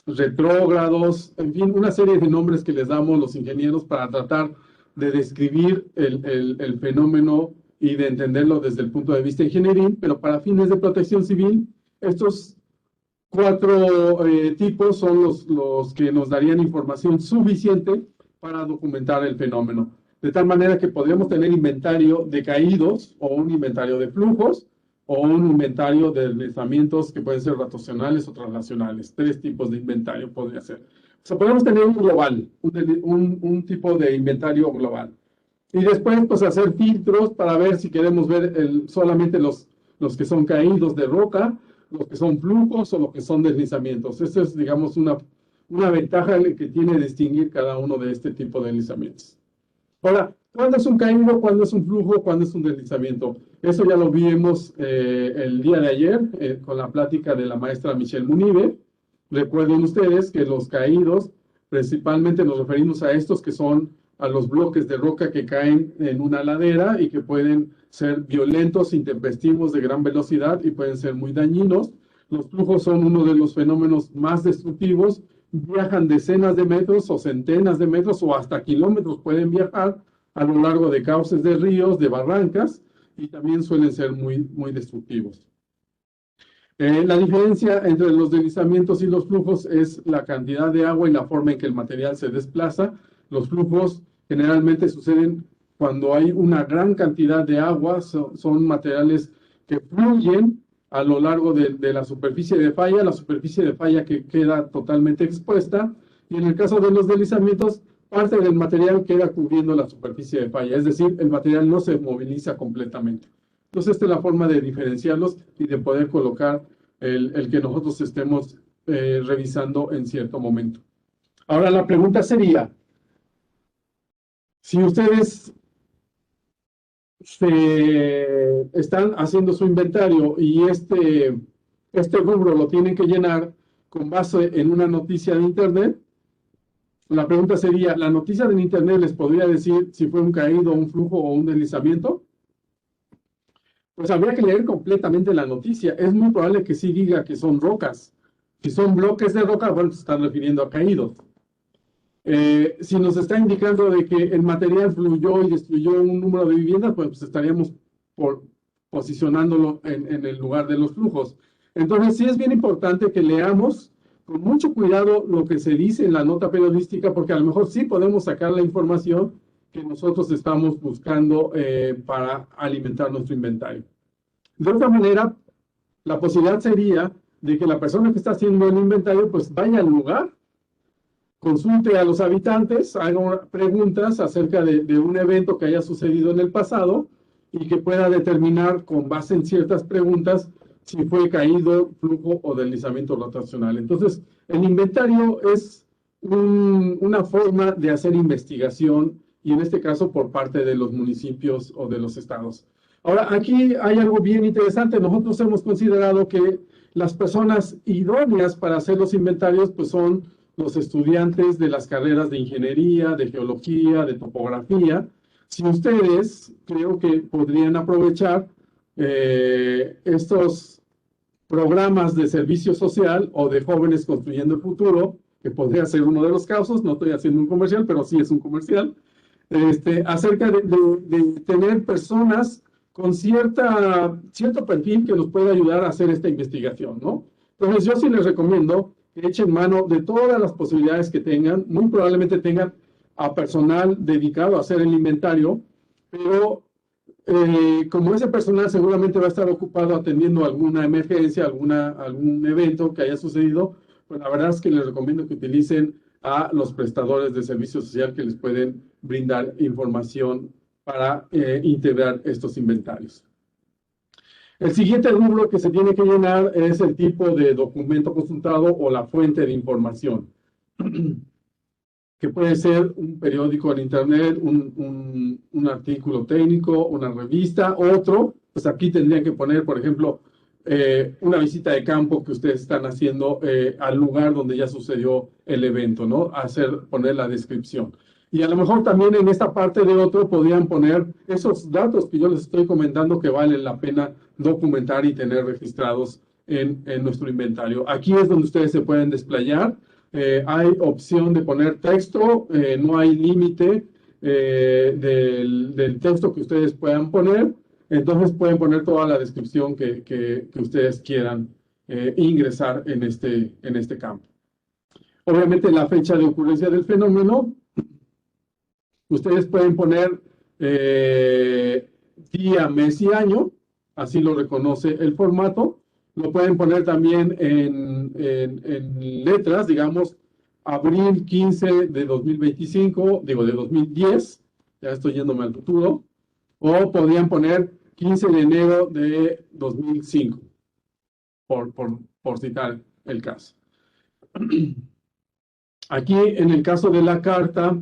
retrógrados, en fin, una serie de nombres que les damos los ingenieros para tratar de describir el fenómeno y de entenderlo desde el punto de vista ingenieril, pero para fines de protección civil, estos cuatro tipos son los que nos darían información suficiente para documentar el fenómeno. De tal manera que podríamos tener inventario de caídos o un inventario de flujos o un inventario de deslizamientos que pueden ser rotacionales o traslacionales. Tres tipos de inventario podría ser. O sea, podemos tener un global, un tipo de inventario global. Y después, pues, hacer filtros para ver si queremos ver solamente los que son caídos de roca, los que son flujos o los que son deslizamientos. Esa es, digamos, una ventaja que tiene distinguir cada uno de este tipo de deslizamientos. Ahora, ¿cuándo es un caído? ¿Cuándo es un flujo? ¿Cuándo es un deslizamiento? Eso ya lo vimos el día de ayer con la plática de la maestra Michelle Munive. Recuerden ustedes que los caídos, principalmente nos referimos a estos que son a los bloques de roca que caen en una ladera y que pueden ser violentos, intempestivos, de gran velocidad y pueden ser muy dañinos. Los flujos son uno de los fenómenos más destructivos. Viajan decenas de metros o centenas de metros o hasta kilómetros pueden viajar a lo largo de cauces de ríos, de barrancas, y también suelen ser muy, muy destructivos. La diferencia entre los deslizamientos y los flujos es la cantidad de agua y la forma en que el material se desplaza. Los flujos generalmente suceden cuando hay una gran cantidad de agua, son materiales que fluyen a lo largo de la superficie de falla que queda totalmente expuesta, y en el caso de los deslizamientos, parte del material queda cubriendo la superficie de falla, es decir, el material no se moviliza completamente. Entonces, esta es la forma de diferenciarlos y de poder colocar el que nosotros estemos revisando en cierto momento. Ahora, la pregunta sería, si ustedes están haciendo su inventario y este rubro lo tienen que llenar con base en una noticia de internet, la pregunta sería, ¿la noticia de internet les podría decir si fue un caído, un flujo o un deslizamiento? Pues habría que leer completamente la noticia. Es muy probable que sí diga que son rocas. Si son bloques de roca, bueno, se están refiriendo a caídos. Si nos está indicando de que el material fluyó y destruyó un número de viviendas, pues estaríamos posicionándolo en el lugar de los flujos. Entonces, sí es bien importante que leamos con mucho cuidado lo que se dice en la nota periodística, porque a lo mejor sí podemos sacar la información que nosotros estamos buscando para alimentar nuestro inventario. De otra manera, la posibilidad sería de que la persona que está haciendo el inventario pues vaya al lugar, consulte a los habitantes, haga preguntas acerca de un evento que haya sucedido en el pasado y que pueda determinar con base en ciertas preguntas si fue caído, flujo o deslizamiento rotacional. Entonces, el inventario es una forma de hacer investigación y en este caso por parte de los municipios o de los estados. Ahora, aquí hay algo bien interesante. Nosotros hemos considerado que las personas idóneas para hacer los inventarios pues son los estudiantes de las carreras de ingeniería, de geología, de topografía. Si ustedes creo que podrían aprovechar estos programas de servicio social o de jóvenes construyendo el futuro, que podría ser uno de los casos, no estoy haciendo un comercial, pero sí es un comercial, acerca de tener personas con cierto perfil que nos pueda ayudar a hacer esta investigación, ¿no? Entonces yo sí les recomiendo que echen mano de todas las posibilidades que tengan. Muy probablemente tengan a personal dedicado a hacer el inventario, pero como ese personal seguramente va a estar ocupado atendiendo alguna emergencia, algún evento que haya sucedido, pues la verdad es que les recomiendo que utilicen a los prestadores de servicio social que les pueden brindar información para integrar estos inventarios. El siguiente rubro que se tiene que llenar es el tipo de documento consultado o la fuente de información, que puede ser un periódico en internet, un artículo técnico, una revista, otro, pues aquí tendrían que poner, por ejemplo, una visita de campo que ustedes están haciendo al lugar donde ya sucedió el evento, ¿no? Poner la descripción. Y a lo mejor también en esta parte de otro podrían poner esos datos que yo les estoy comentando que valen la pena documentar y tener registrados en nuestro inventario. Aquí es donde ustedes se pueden desplayar. Hay opción de poner texto, no hay límite del texto que ustedes puedan poner. Entonces pueden poner toda la descripción que ustedes quieran ingresar en este campo. Obviamente la fecha de ocurrencia del fenómeno. Ustedes pueden poner día, mes y año, así lo reconoce el formato. Lo pueden poner también en letras, digamos, abril 15 de 2025, digo, de 2010, ya estoy yéndome al futuro, o podrían poner 15 de enero de 2005, por citar el caso. Aquí, en el caso de la carta,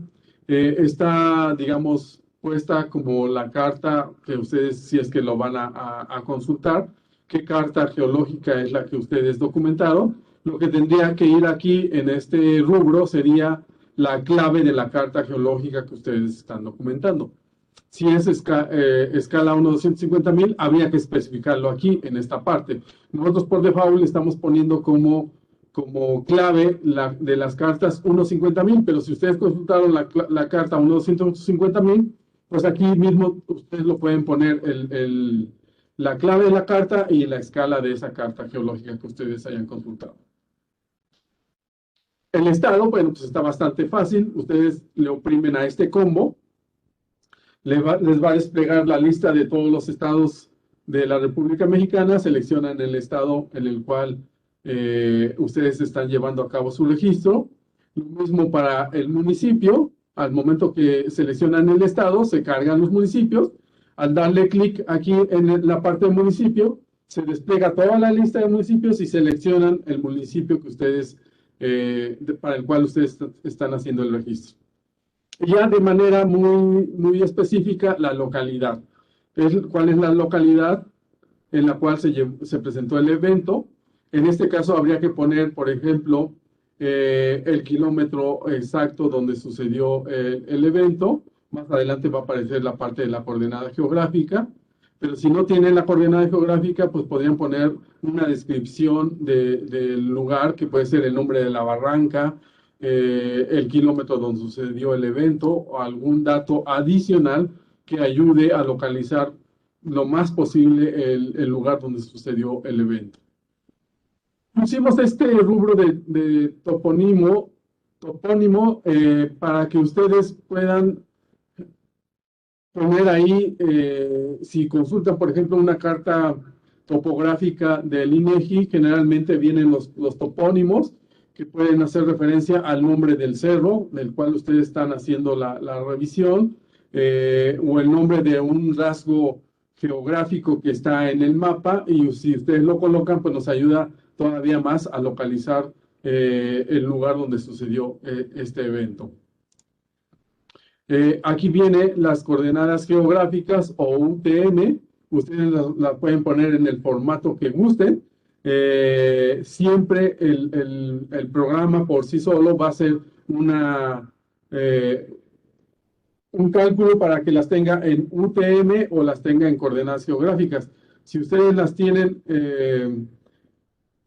está, digamos, puesta como la carta que ustedes, si es que lo van a consultar, qué carta geológica es la que ustedes documentaron. Lo que tendría que ir aquí en este rubro sería la clave de la carta geológica que ustedes están documentando. Si es escala 1/250,000, habría que especificarlo aquí en esta parte. Nosotros por default estamos poniendo como clave de las cartas 1/50,000, pero si ustedes consultaron la carta 1/250,000, pues aquí mismo ustedes lo pueden poner la clave de la carta y la escala de esa carta geológica que ustedes hayan consultado. El estado, bueno, pues está bastante fácil. Ustedes le oprimen a este combo. Les va a desplegar la lista de todos los estados de la República Mexicana. Seleccionan el estado en el cual ustedes están llevando a cabo su registro. Lo mismo para el municipio. Al momento que seleccionan el estado, se cargan los municipios. Al darle clic aquí en la parte del municipio, se despliega toda la lista de municipios y seleccionan el municipio que ustedes, para el cual ustedes están haciendo el registro. Ya de manera muy específica, la localidad. ¿Cuál es la localidad en la cual se presentó el evento? En este caso habría que poner, por ejemplo, el kilómetro exacto donde sucedió el evento. Más adelante va a aparecer la parte de la coordenada geográfica, pero si no tienen la coordenada geográfica, pues podrían poner una descripción del lugar, que puede ser el nombre de la barranca, el kilómetro donde sucedió el evento, o algún dato adicional que ayude a localizar lo más posible el lugar donde sucedió el evento. Pusimos este rubro de topónimo para que ustedes puedan poner ahí, si consultan, por ejemplo, una carta topográfica del INEGI, generalmente vienen los topónimos que pueden hacer referencia al nombre del cerro del cual ustedes están haciendo la revisión, o el nombre de un rasgo geográfico que está en el mapa, y si ustedes lo colocan, pues nos ayuda todavía más a localizar el lugar donde sucedió este evento. Aquí vienen las coordenadas geográficas o UTM. Ustedes las pueden poner en el formato que gusten. Siempre el programa por sí solo va a ser un cálculo para que las tenga en UTM o las tenga en coordenadas geográficas. Si ustedes las tienen,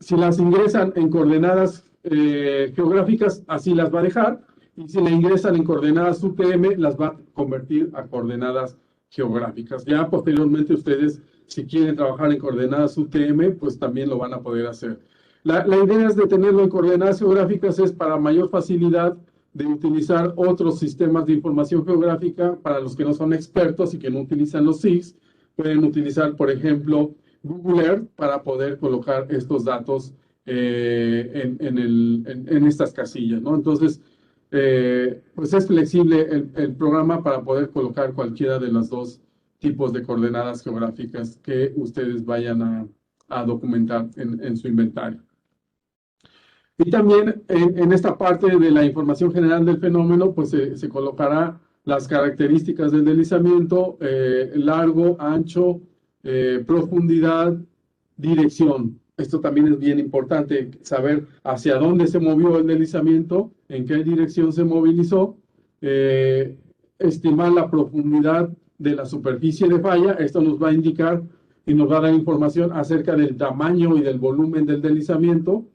si las ingresan en coordenadas geográficas, así las va a dejar. Y si la ingresan en coordenadas UTM, las va a convertir a coordenadas geográficas. Ya posteriormente ustedes, si quieren trabajar en coordenadas UTM, pues también lo van a poder hacer. La idea es de tenerlo en coordenadas geográficas, es para mayor facilidad de utilizar otros sistemas de información geográfica. Para los que no son expertos y que no utilizan los SIGs, pueden utilizar, por ejemplo, Google Earth para poder colocar estos datos en estas casillas, ¿no? Entonces, pues es flexible el programa para poder colocar cualquiera de los dos tipos de coordenadas geográficas que ustedes vayan a documentar en su inventario. Y también en esta parte de la información general del fenómeno, pues se colocará las características del deslizamiento, largo, ancho, profundidad, dirección. Esto también es bien importante, saber hacia dónde se movió el deslizamiento, en qué dirección se movilizó, estimar la profundidad de la superficie de falla. Esto nos va a indicar y nos va a dar información acerca del tamaño y del volumen del deslizamiento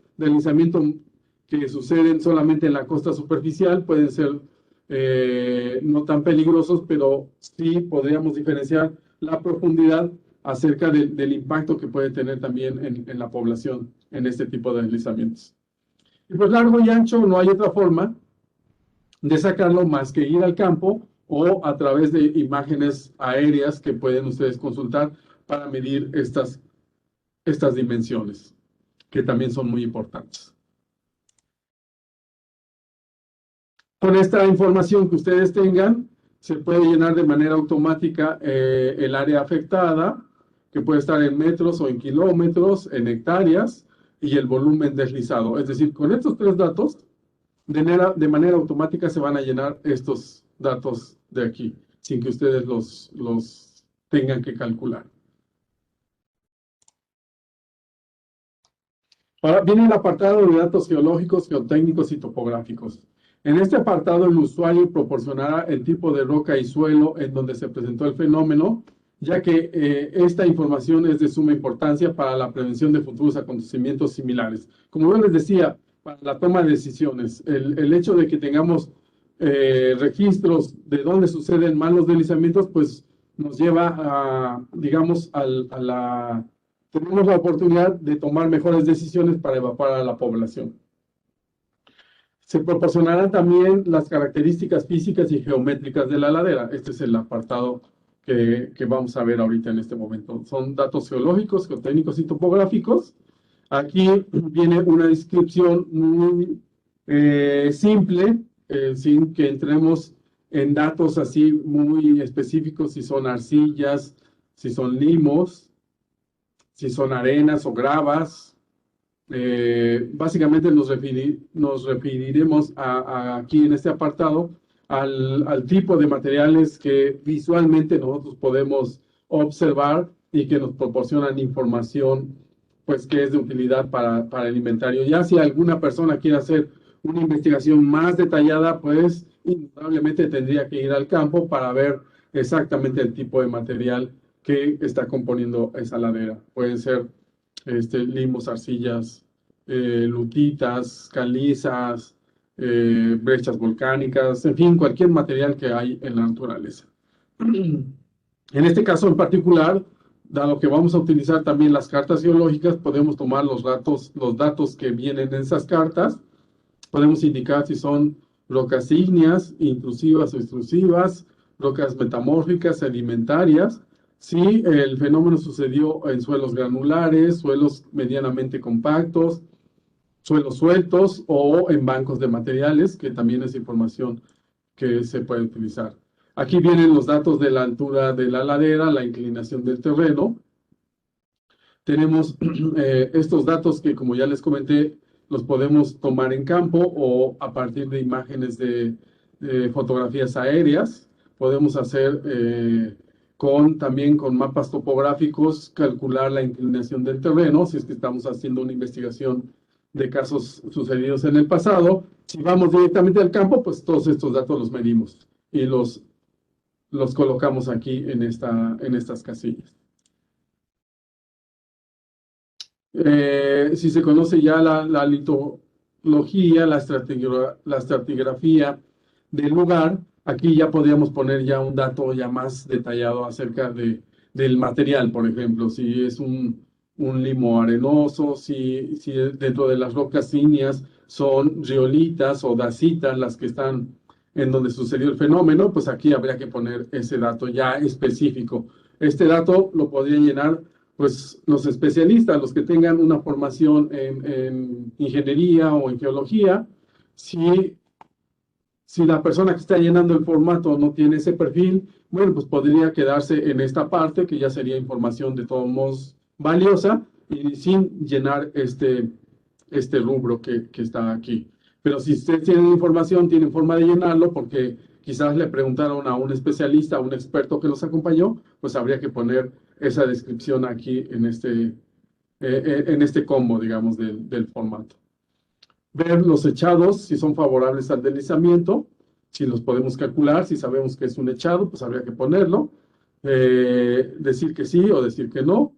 que suceden solamente en la costa superficial. Pueden ser no tan peligrosos, pero sí podríamos diferenciar la profundidad acerca del impacto que puede tener también en la población en este tipo de deslizamientos. Y pues largo y ancho, no hay otra forma de sacarlo más que ir al campo o a través de imágenes aéreas que pueden ustedes consultar para medir estas dimensiones, que también son muy importantes. Con esta información que ustedes tengan, se puede llenar de manera automática el área afectada, que puede estar en metros o en kilómetros, en hectáreas, y el volumen deslizado. Es decir, con estos tres datos, de manera automática se van a llenar estos datos de aquí, sin que ustedes los tengan que calcular. Ahora viene el apartado de datos geológicos, geotécnicos y topográficos. En este apartado, el usuario proporcionará el tipo de roca y suelo en donde se presentó el fenómeno, ya que esta información es de suma importancia para la prevención de futuros acontecimientos similares. Como yo les decía, para la toma de decisiones, el hecho de que tengamos registros de dónde suceden malos deslizamientos, pues nos lleva a, digamos, tenemos la oportunidad de tomar mejores decisiones para evacuar a la población. Se proporcionarán también las características físicas y geométricas de la ladera. Este es el apartado que vamos a ver ahorita en este momento. Son datos geológicos, geotécnicos y topográficos. Aquí viene una descripción muy simple, sin que entremos en datos así muy específicos, si son arcillas, si son limos, si son arenas o gravas. Básicamente nos referiremos aquí en este apartado al tipo de materiales que visualmente nosotros podemos observar y que nos proporcionan información pues que es de utilidad para el inventario. Ya si alguna persona quiere hacer una investigación más detallada, pues indudablemente tendría que ir al campo para ver exactamente el tipo de material que está componiendo esa ladera. Pueden ser limos, arcillas, lutitas, calizas, brechas volcánicas, en fin, cualquier material que hay en la naturaleza. En este caso en particular, dado que vamos a utilizar también las cartas geológicas, podemos tomar los datos que vienen en esas cartas, podemos indicar si son rocas ígneas, intrusivas o extrusivas, rocas metamórficas, sedimentarias, si el fenómeno sucedió en suelos granulares, suelos medianamente compactos, suelos sueltos o en bancos de materiales, que también es información que se puede utilizar. Aquí vienen los datos de la altura de la ladera, la inclinación del terreno. Tenemos estos datos que, como ya les comenté, los podemos tomar en campo o a partir de imágenes de fotografías aéreas. Podemos hacer también con mapas topográficos, calcular la inclinación del terreno, si es que estamos haciendo una investigación de casos sucedidos en el pasado. Si vamos directamente al campo, pues todos estos datos los medimos y los colocamos aquí en estas casillas. Si se conoce ya la litología, la estratigrafía del lugar, aquí ya podríamos poner ya un dato ya más detallado acerca del material, por ejemplo, si es un limo arenoso, si dentro de las rocas ígneas son riolitas o dacitas las que están en donde sucedió el fenómeno, pues aquí habría que poner ese dato ya específico. Este dato lo podrían llenar pues los especialistas, los que tengan una formación en ingeniería o en geología. Si la persona que está llenando el formato no tiene ese perfil, bueno, pues podría quedarse en esta parte, que ya sería información de todos modos valiosa, y sin llenar este rubro que está aquí. Pero si ustedes tienen información, tienen forma de llenarlo, porque quizás le preguntaron a un especialista, a un experto que los acompañó, pues habría que poner esa descripción aquí en este combo, digamos, del formato. Ver los echados, si son favorables al deslizamiento, si los podemos calcular, si sabemos que es un echado, pues habría que ponerlo. Decir que sí o decir que no,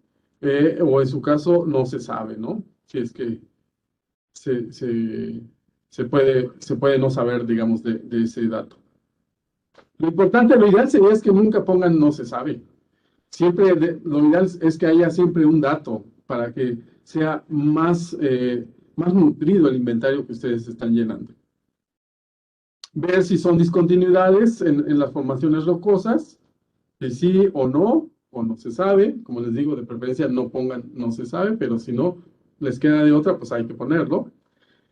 o en su caso no se sabe, ¿no? Si es que se puede no saber, digamos, de ese dato. Lo importante, lo ideal sería es que nunca pongan no se sabe. Siempre, lo ideal es que haya siempre un dato para que sea más nutrido el inventario que ustedes están llenando. Ver si son discontinuidades en las formaciones rocosas, si sí o no se sabe. Como les digo, de preferencia no pongan no se sabe, pero si no les queda de otra, pues hay que ponerlo.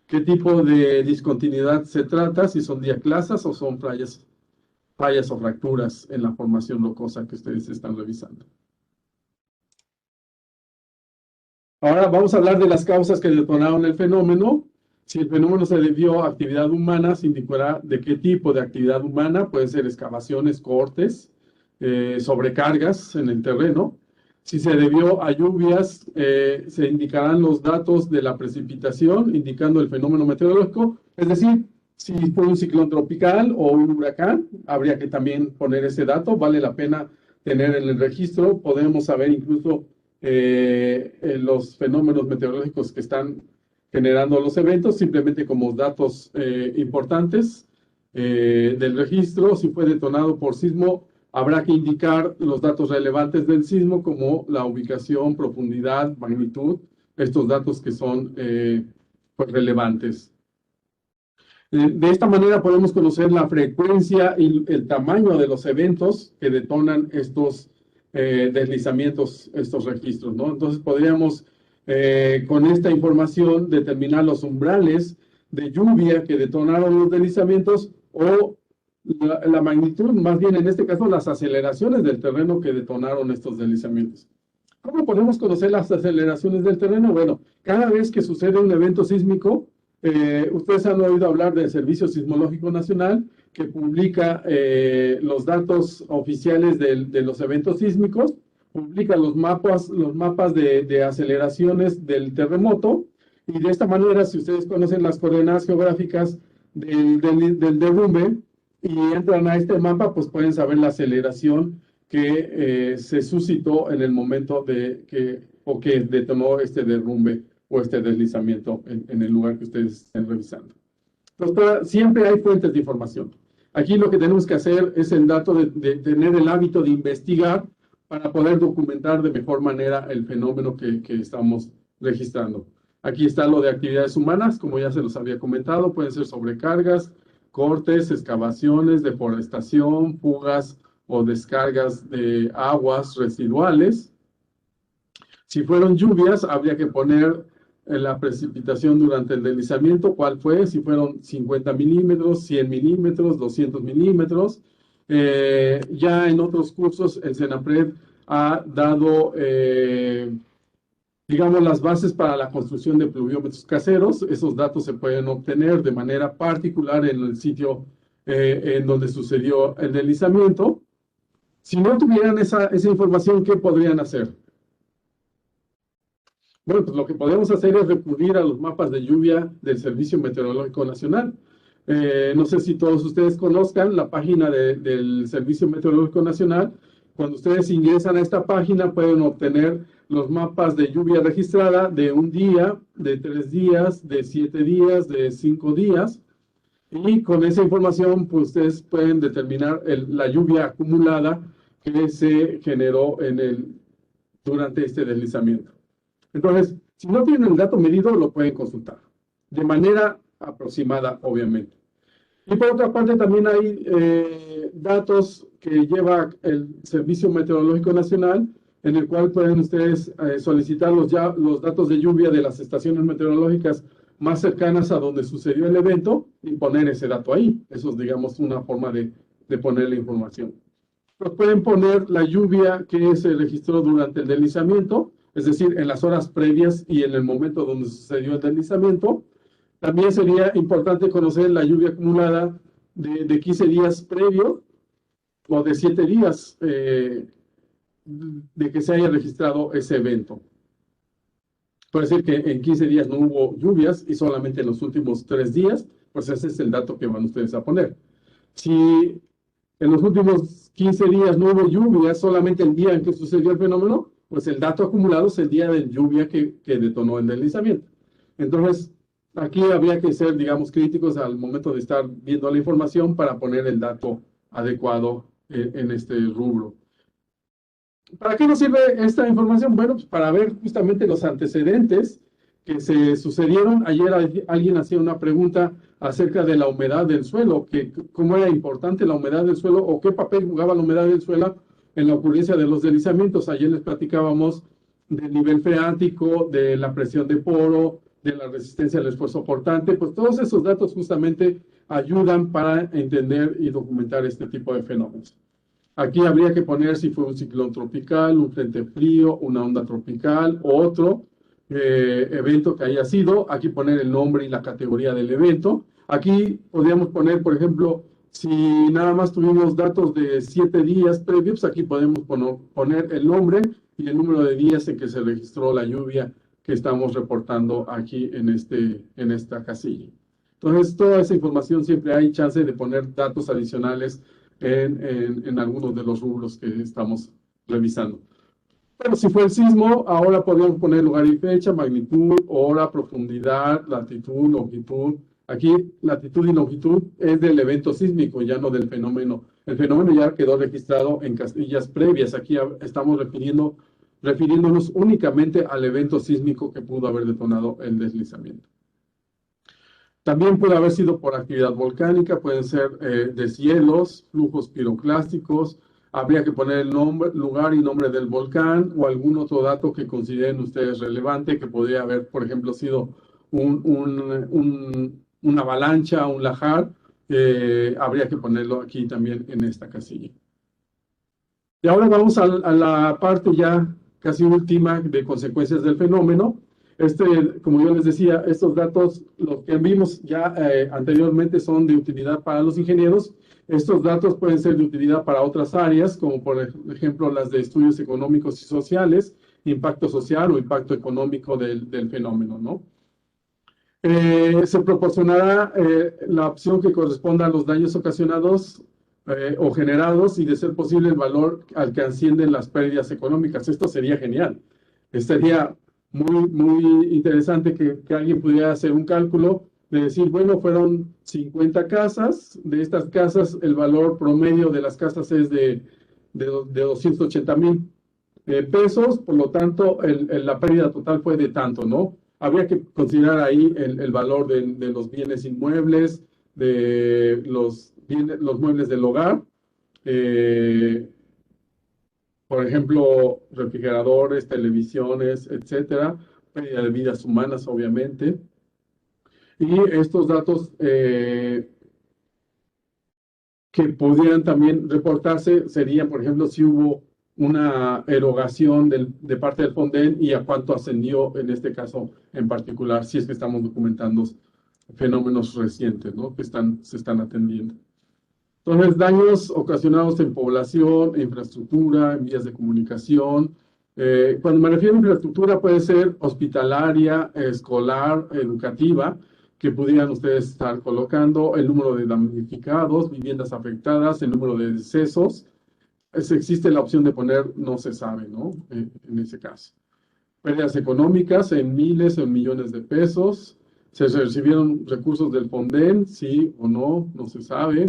¿Qué tipo de discontinuidad se trata? Si son diaclasas o son fallas o fracturas en la formación rocosa que ustedes están revisando. Ahora vamos a hablar de las causas que detonaron el fenómeno. Si el fenómeno se debió a actividad humana, se indicará de qué tipo de actividad humana. Puede ser excavaciones, cortes, sobrecargas en el terreno. Si se debió a lluvias, se indicarán los datos de la precipitación, indicando el fenómeno meteorológico. Es decir, si fue un ciclón tropical o un huracán, habría que también poner ese dato. Vale la pena tener en el registro. Podemos saber incluso los fenómenos meteorológicos que están generando los eventos, simplemente como datos importantes del registro. Si fue detonado por sismo, habrá que indicar los datos relevantes del sismo, como la ubicación, profundidad, magnitud, estos datos que son pues relevantes. De esta manera podemos conocer la frecuencia y el tamaño de los eventos que detonan estos deslizamientos, estos registros, ¿no? Entonces podríamos con esta información determinar los umbrales de lluvia que detonaron los deslizamientos o la magnitud, más bien en este caso las aceleraciones del terreno que detonaron estos deslizamientos. ¿Cómo podemos conocer las aceleraciones del terreno? Bueno, cada vez que sucede un evento sísmico, ustedes han oído hablar del Servicio Sismológico Nacional, que publica los datos oficiales de los eventos sísmicos, publica los mapas de aceleraciones del terremoto, y de esta manera, si ustedes conocen las coordenadas geográficas del derrumbe y entran a este mapa, pues pueden saber la aceleración que se suscitó en el momento que detonó este derrumbe o este deslizamiento en el lugar que ustedes estén revisando. Entonces, siempre hay fuentes de información. Aquí lo que tenemos que hacer es el dato de tener el hábito de investigar para poder documentar de mejor manera el fenómeno que estamos registrando. Aquí está lo de actividades humanas, como ya se los había comentado, pueden ser sobrecargas, cortes, excavaciones, deforestación, fugas o descargas de aguas residuales. Si fueron lluvias, habría que poner la precipitación durante el deslizamiento, cuál fue, si fueron 50 milímetros, 100 milímetros, 200 milímetros. Ya en otros cursos, el CENAPRED ha dado, digamos, las bases para la construcción de pluviómetros caseros. Esos datos se pueden obtener de manera particular en el sitio en donde sucedió el deslizamiento. Si no tuvieran esa información, ¿qué podrían hacer? Bueno, pues lo que podemos hacer es recurrir a los mapas de lluvia del Servicio Meteorológico Nacional. No sé si todos ustedes conozcan la página del Servicio Meteorológico Nacional. Cuando ustedes ingresan a esta página pueden obtener los mapas de lluvia registrada de un día, de 3 días, de 7 días, de 5 días. Y con esa información, pues ustedes pueden determinar la lluvia acumulada que se generó durante este deslizamiento. Entonces, si no tienen el dato medido, lo pueden consultar. De manera aproximada, obviamente. Y por otra parte, también hay datos que lleva el Servicio Meteorológico Nacional, en el cual pueden ustedes solicitar los datos de lluvia de las estaciones meteorológicas más cercanas a donde sucedió el evento y poner ese dato ahí. Eso es, digamos, una forma de poner la información. Pues pueden poner la lluvia que se registró durante el deslizamiento, es decir, en las horas previas y en el momento donde sucedió el deslizamiento. También sería importante conocer la lluvia acumulada de 15 días previo o de 7 días de que se haya registrado ese evento. Puede ser que en 15 días no hubo lluvias y solamente en los últimos 3 días, pues ese es el dato que van ustedes a poner. Si en los últimos 15 días no hubo lluvias, solamente el día en que sucedió el fenómeno, pues el dato acumulado es el día de lluvia que detonó el deslizamiento. Entonces, aquí habría que ser, digamos, críticos al momento de estar viendo la información para poner el dato adecuado en este rubro. ¿Para qué nos sirve esta información? Bueno, pues para ver justamente los antecedentes que se sucedieron. Ayer alguien hacía una pregunta acerca de la humedad del suelo, que cómo era importante la humedad del suelo o qué papel jugaba la humedad del suelo en la ocurrencia de los deslizamientos. Ayer les platicábamos del nivel freático, de la presión de poro, de la resistencia al esfuerzo portante. Pues todos esos datos justamente ayudan para entender y documentar este tipo de fenómenos. Aquí habría que poner si fue un ciclón tropical, un frente frío, una onda tropical o otro evento que haya sido. Aquí poner el nombre y la categoría del evento. Aquí podríamos poner, por ejemplo, si nada más tuvimos datos de 7 días previos, aquí podemos poner el nombre y el número de días en que se registró la lluvia que estamos reportando aquí en esta casilla. Entonces, toda esa información siempre hay chance de poner datos adicionales en algunos de los rubros que estamos revisando. Pero si fue el sismo, ahora podemos poner lugar y fecha, magnitud, hora, profundidad, latitud, longitud. Aquí latitud y longitud es del evento sísmico, ya no del fenómeno. El fenómeno ya quedó registrado en casillas previas. Aquí estamos refiriéndonos únicamente al evento sísmico que pudo haber detonado el deslizamiento. También puede haber sido por actividad volcánica, pueden ser deshielos, flujos piroclásticos. Habría que poner el nombre, lugar y nombre del volcán o algún otro dato que consideren ustedes relevante, que podría haber, por ejemplo, sido una avalancha, un lahar. Habría que ponerlo aquí también en esta casilla. Y ahora vamos a la parte ya casi última de consecuencias del fenómeno. Como yo les decía, estos datos, los que vimos ya anteriormente, son de utilidad para los ingenieros. Estos datos pueden ser de utilidad para otras áreas, como por ejemplo las de estudios económicos y sociales, impacto social o impacto económico del fenómeno, ¿no? Se proporcionará la opción que corresponda a los daños ocasionados o generados y, de ser posible, el valor al que ascienden las pérdidas económicas. Esto sería genial. Sería muy interesante que alguien pudiera hacer un cálculo de decir, bueno, fueron 50 casas. De estas casas, el valor promedio de las casas es de 280,000 pesos. Por lo tanto, la pérdida total fue de tanto, ¿no? Habría que considerar ahí el valor de los bienes inmuebles, de los muebles del hogar. Por ejemplo, refrigeradores, televisiones, etcétera, pérdida de vidas humanas, obviamente. Y estos datos que pudieran también reportarse serían, por ejemplo, si hubo una erogación de parte del Fonden y a cuánto ascendió en este caso en particular, si es que estamos documentando fenómenos recientes, ¿no?, que se están atendiendo. Entonces, daños ocasionados en población, infraestructura, en vías de comunicación. Cuando me refiero a infraestructura, puede ser hospitalaria, escolar, educativa, que pudieran ustedes estar colocando, el número de damnificados, viviendas afectadas, el número de decesos. Existe la opción de poner no se sabe, ¿no?, en ese caso. Pérdidas económicas en miles o en millones de pesos. ¿Se recibieron recursos del Fonden? Sí o no, no se sabe.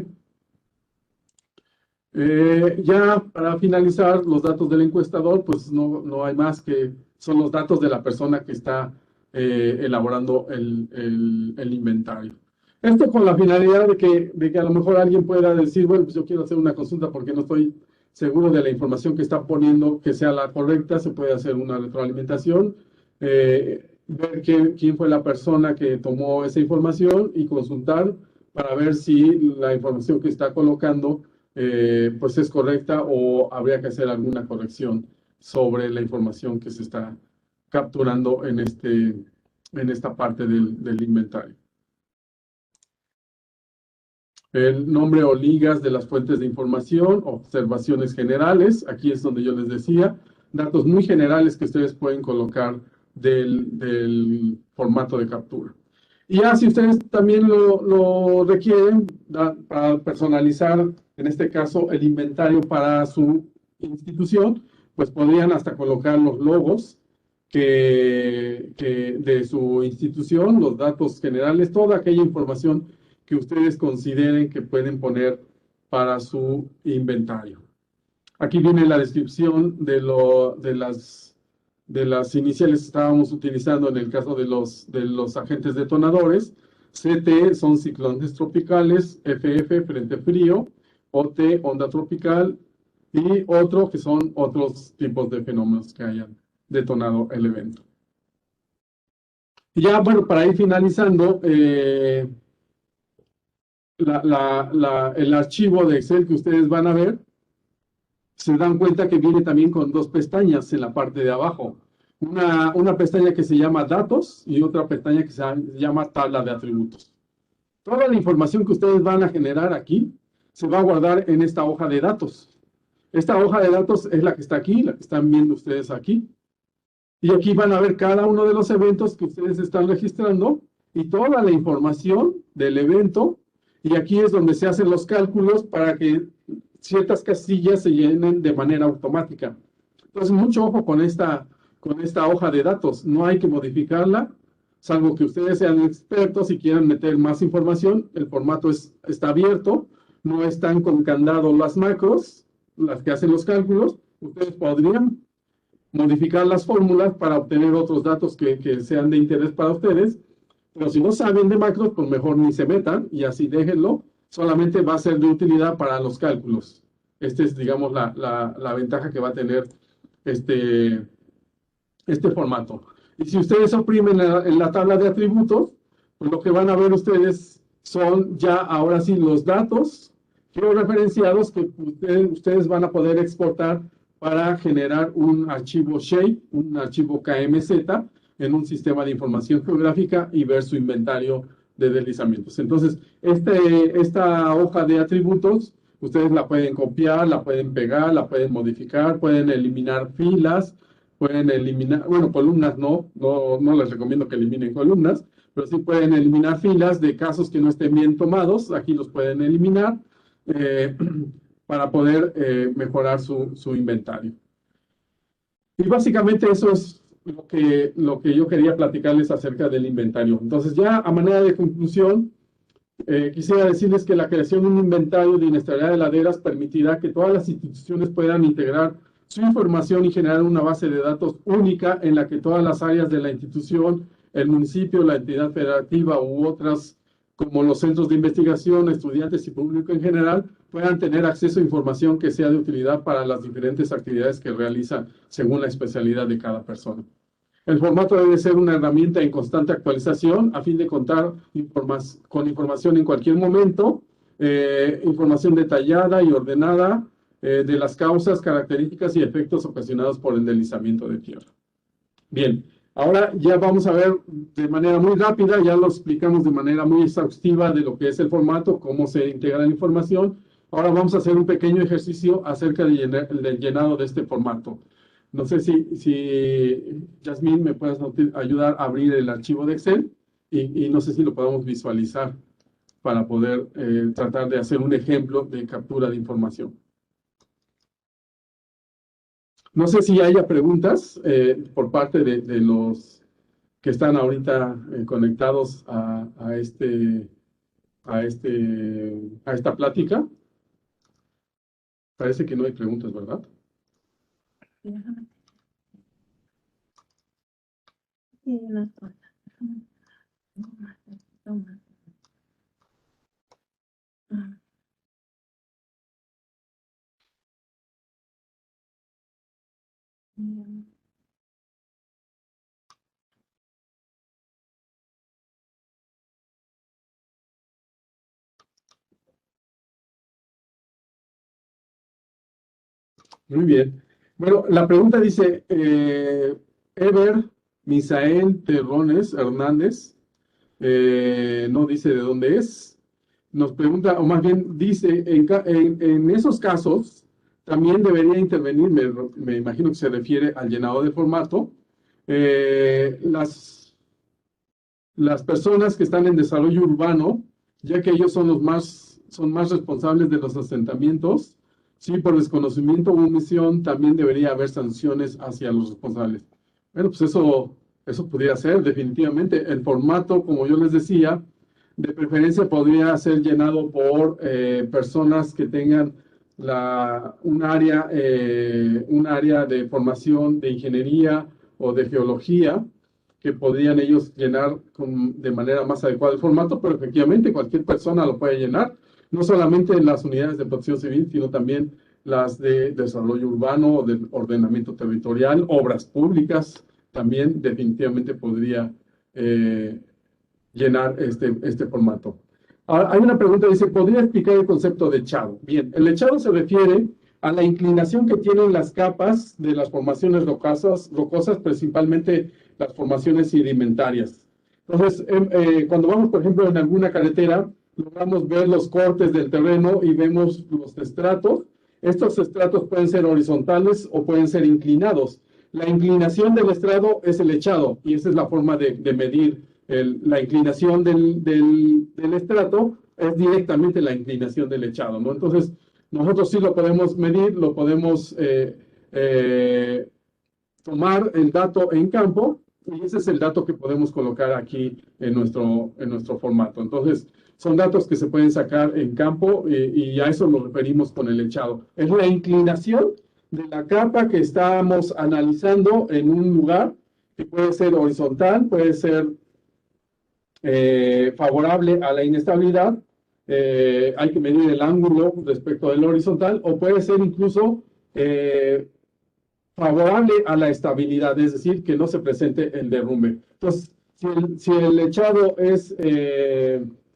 Ya para finalizar, los datos del encuestador, pues no hay más que son los datos de la persona que está elaborando el inventario. Esto con la finalidad de que a lo mejor alguien pueda decir, bueno, pues yo quiero hacer una consulta porque no estoy seguro de la información que está poniendo que sea la correcta, se puede hacer una retroalimentación, ver quién fue la persona que tomó esa información y consultar para ver si la información que está colocando pues es correcta o habría que hacer alguna corrección sobre la información que se está capturando en esta parte del inventario. El nombre o ligas de las fuentes de información, observaciones generales, aquí es donde yo les decía, datos muy generales que ustedes pueden colocar del formato de captura. Y ya si ustedes también lo requieren para personalizar, en este caso, el inventario para su institución, pues podrían hasta colocar los logos de su institución, los datos generales, toda aquella información que ustedes consideren que pueden poner para su inventario. Aquí viene la descripción de las iniciales que estábamos utilizando en el caso de los agentes detonadores. CT son ciclones tropicales, FF, frente frío, OT, onda tropical, y otro que son otros tipos de fenómenos que hayan detonado el evento. Y ya, bueno, para ir finalizando, el archivo de Excel que ustedes van a ver, se dan cuenta que viene también con dos pestañas en la parte de abajo. Una pestaña que se llama datos y otra pestaña que se llama tabla de atributos. Toda la información que ustedes van a generar aquí se va a guardar en esta hoja de datos. Esta hoja de datos es la que está aquí, la que están viendo ustedes aquí. Y aquí van a ver cada uno de los eventos que ustedes están registrando y toda la información del evento. Y aquí es donde se hacen los cálculos para que ciertas casillas se llenen de manera automática. Entonces, mucho ojo con esta hoja de datos. No hay que modificarla, salvo que ustedes sean expertos y quieran meter más información. El formato está abierto, no están con candado las macros, las que hacen los cálculos. Ustedes podrían modificar las fórmulas para obtener otros datos que sean de interés para ustedes. Pero si no saben de macros, pues mejor ni se metan y así déjenlo. Solamente va a ser de utilidad para los cálculos. Esta es, digamos, la ventaja que va a tener este formato. Y si ustedes oprimen en la tabla de atributos, pues lo que van a ver ustedes son ya ahora sí los datos georreferenciados que ustedes van a poder exportar para generar un archivo shape, un archivo KMZ en un sistema de información geográfica y ver su inventario de deslizamientos. Entonces, esta hoja de atributos, ustedes la pueden copiar, la pueden pegar, la pueden modificar, pueden eliminar filas, pueden eliminar, bueno, columnas no les recomiendo que eliminen columnas, pero sí pueden eliminar filas de casos que no estén bien tomados, aquí los pueden eliminar para poder mejorar su inventario. Y básicamente eso es lo que yo quería platicarles acerca del inventario. Entonces, ya a manera de conclusión, quisiera decirles que la creación de un inventario de inestabilidad de laderas permitirá que todas las instituciones puedan integrar su información y generar una base de datos única en la que todas las áreas de la institución, el municipio, la entidad federativa u otras como los centros de investigación, estudiantes y público en general, puedan tener acceso a información que sea de utilidad para las diferentes actividades que realizan según la especialidad de cada persona. El formato debe ser una herramienta en constante actualización a fin de contar con información en cualquier momento, información detallada y ordenada de las causas, características y efectos ocasionados por el deslizamiento de tierra. Bien, ahora ya vamos a ver de manera muy rápida, ya lo explicamos de manera muy exhaustiva de lo que es el formato, cómo se integra la información. Ahora vamos a hacer un pequeño ejercicio acerca del llenado de este formato. No sé si Yasmín me puedes ayudar a abrir el archivo de Excel y no sé si lo podemos visualizar para poder tratar de hacer un ejemplo de captura de información. No sé si haya preguntas por parte de los que están ahorita conectados a esta plática. Parece que no hay preguntas, ¿verdad? Sí, una sola. No más, no más. Mm. Muy bien. Bueno, la pregunta dice, Ever Misael Terrones Hernández, no dice de dónde es, nos pregunta, o más bien dice, en esos casos también debería intervenir, me imagino que se refiere al llenado de formato, eh, las, las personas que están en desarrollo urbano, ya que ellos son más responsables de los asentamientos, sí, por desconocimiento o omisión, también debería haber sanciones hacia los responsables. Bueno, pues eso podría ser definitivamente. El formato, como yo les decía, de preferencia podría ser llenado por personas que tengan un área de formación de ingeniería o de geología, que podrían ellos llenar de manera más adecuada el formato, pero efectivamente cualquier persona lo puede llenar, no solamente en las unidades de protección civil, sino también las de desarrollo urbano o de ordenamiento territorial, obras públicas, también definitivamente podría llenar este formato. Ahora, hay una pregunta, dice, ¿podría explicar el concepto de echado? Bien, el echado se refiere a la inclinación que tienen las capas de las formaciones rocosas, principalmente las formaciones sedimentarias. Entonces, cuando vamos, por ejemplo, en alguna carretera, logramos ver los cortes del terreno y vemos los estratos. Estos estratos pueden ser horizontales o pueden ser inclinados. La inclinación del estrado es el echado y esa es la forma de medir la inclinación del estrato, es directamente la inclinación del echado, ¿no? Entonces, nosotros sí lo podemos medir, lo podemos tomar el dato en campo y ese es el dato que podemos colocar aquí en nuestro formato. Entonces, son datos que se pueden sacar en campo y a eso nos referimos con el echado. Es la inclinación de la capa que estamos analizando en un lugar, que puede ser horizontal, puede ser favorable a la inestabilidad, hay que medir el ángulo respecto del horizontal, o puede ser incluso favorable a la estabilidad, es decir, que no se presente el derrumbe. Entonces, si el echado es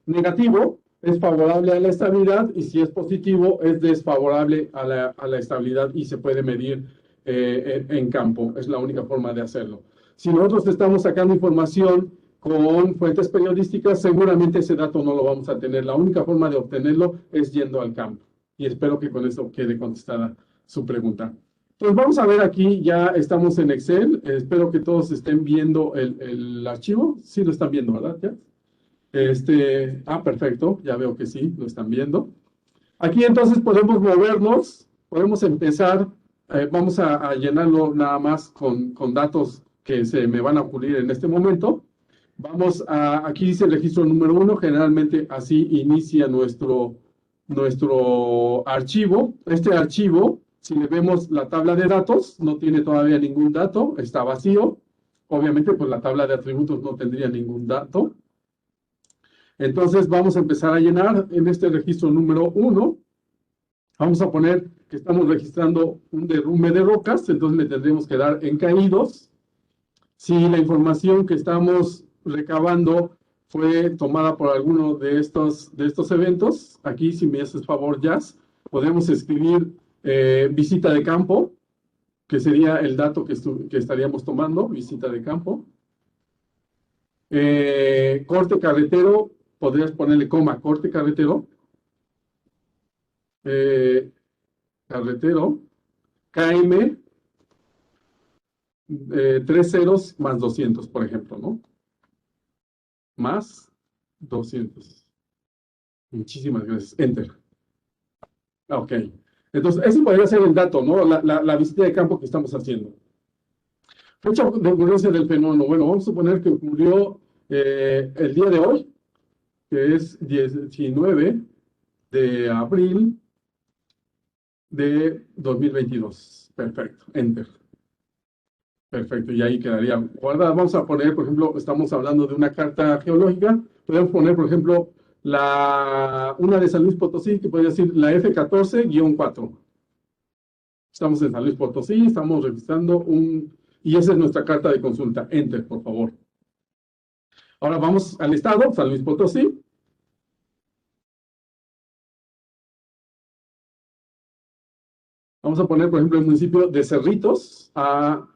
negativo, es favorable a la estabilidad, y si es positivo, es desfavorable a la estabilidad y se puede medir en campo. Es la única forma de hacerlo. Si nosotros estamos sacando información con fuentes periodísticas, seguramente ese dato no lo vamos a tener. La única forma de obtenerlo es yendo al campo. Y espero que con eso quede contestada su pregunta. Entonces vamos a ver aquí, ya estamos en Excel. Espero que todos estén viendo el archivo. Sí lo están viendo, ¿verdad? ¿Ya? Perfecto, ya veo que sí, lo están viendo. Aquí entonces podemos movernos, podemos empezar, vamos a llenarlo nada más con datos que se me van a ocurrir en este momento. Aquí dice el registro número 1, generalmente así inicia nuestro archivo. Este archivo, si le vemos la tabla de datos, no tiene todavía ningún dato, está vacío. Obviamente, pues la tabla de atributos no tendría ningún dato. Entonces vamos a empezar a llenar en este registro número 1. Vamos a poner que estamos registrando un derrumbe de rocas, entonces le tendremos que dar en caídos. Si la información que estamos recabando fue tomada por alguno de estos eventos, aquí si me haces favor, Jazz, podemos escribir visita de campo, que sería el dato que estaríamos tomando, visita de campo. Corte carretero, podrías ponerle coma, corte carretero. Carretero, KM, 3 ceros más 200, por ejemplo, ¿no? Más 200. Muchísimas gracias. Enter. Ok. Entonces, ese podría ser el dato, ¿no? La visita de campo que estamos haciendo. Fecha de ocurrencia del fenómeno. Bueno, vamos a suponer que ocurrió el día de hoy, que es 19 de abril de 2022. Perfecto. Enter. Perfecto, y ahí quedaría guardada. Vamos a poner, por ejemplo, estamos hablando de una carta geológica. Podemos poner, por ejemplo, una de San Luis Potosí, que podría decir la F14-4. Estamos en San Luis Potosí, estamos registrando y esa es nuestra carta de consulta. Enter, por favor. Ahora vamos al estado, San Luis Potosí. Vamos a poner, por ejemplo, el municipio de Cerritos.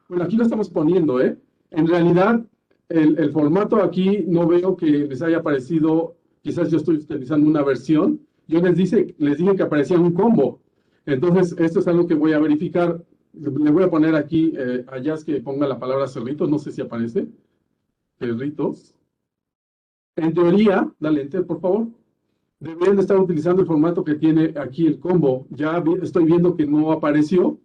Bueno, aquí lo estamos poniendo, ¿eh? En realidad, el formato aquí no veo que les haya aparecido, quizás yo estoy utilizando una versión. Yo les dije que aparecía un combo. Entonces, esto es algo que voy a verificar. Le voy a poner aquí a Jazz que ponga la palabra Cerritos, no sé si aparece. Cerritos. En teoría, dale enter, por favor. Deberían de estar utilizando el formato que tiene aquí el combo. Ya estoy viendo que no apareció.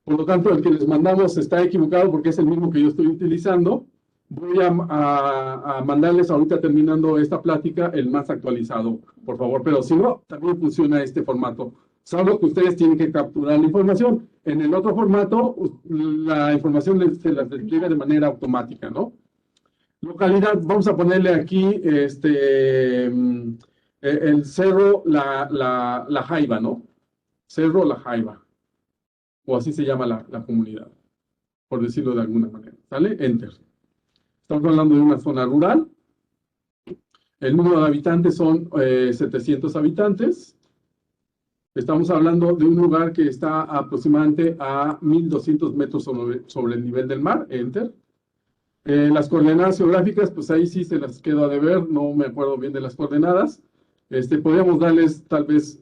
Por lo tanto, el que les mandamos está equivocado porque es el mismo que yo estoy utilizando. Voy a mandarles ahorita terminando esta plática el más actualizado, por favor. Pero si no, también funciona este formato. Solo que ustedes tienen que capturar la información. En el otro formato, la información se las despliega de manera automática, ¿no? Localidad, vamos a ponerle aquí el Cerro La Jaiba, ¿no? Cerro La Jaiba, o así se llama la comunidad, por decirlo de alguna manera. ¿Sale? Enter. Estamos hablando de una zona rural. El número de habitantes son 700 habitantes. Estamos hablando de un lugar que está aproximadamente a 1.200 metros sobre el nivel del mar. Enter. Las coordenadas geográficas, pues ahí sí se las quedo a deber, no me acuerdo bien de las coordenadas. Podríamos darles tal vez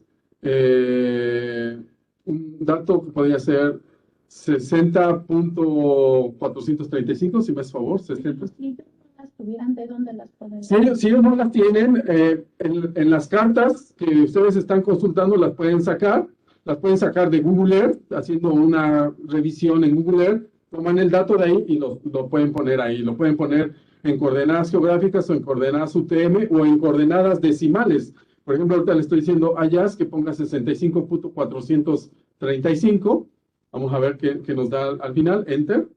un dato que podría ser 60.435, si me haces favor, 60. Si no las tuvieran, ¿de dónde las pueden Si ellos no las tienen, en las cartas que ustedes están consultando las pueden sacar de Google Earth, haciendo una revisión en Google Earth, toman el dato de ahí y lo pueden poner ahí. Lo pueden poner en coordenadas geográficas o en coordenadas UTM o en coordenadas decimales. Por ejemplo, ahorita le estoy diciendo a Jazz que ponga 65.435. Vamos a ver qué nos da al final. Enter.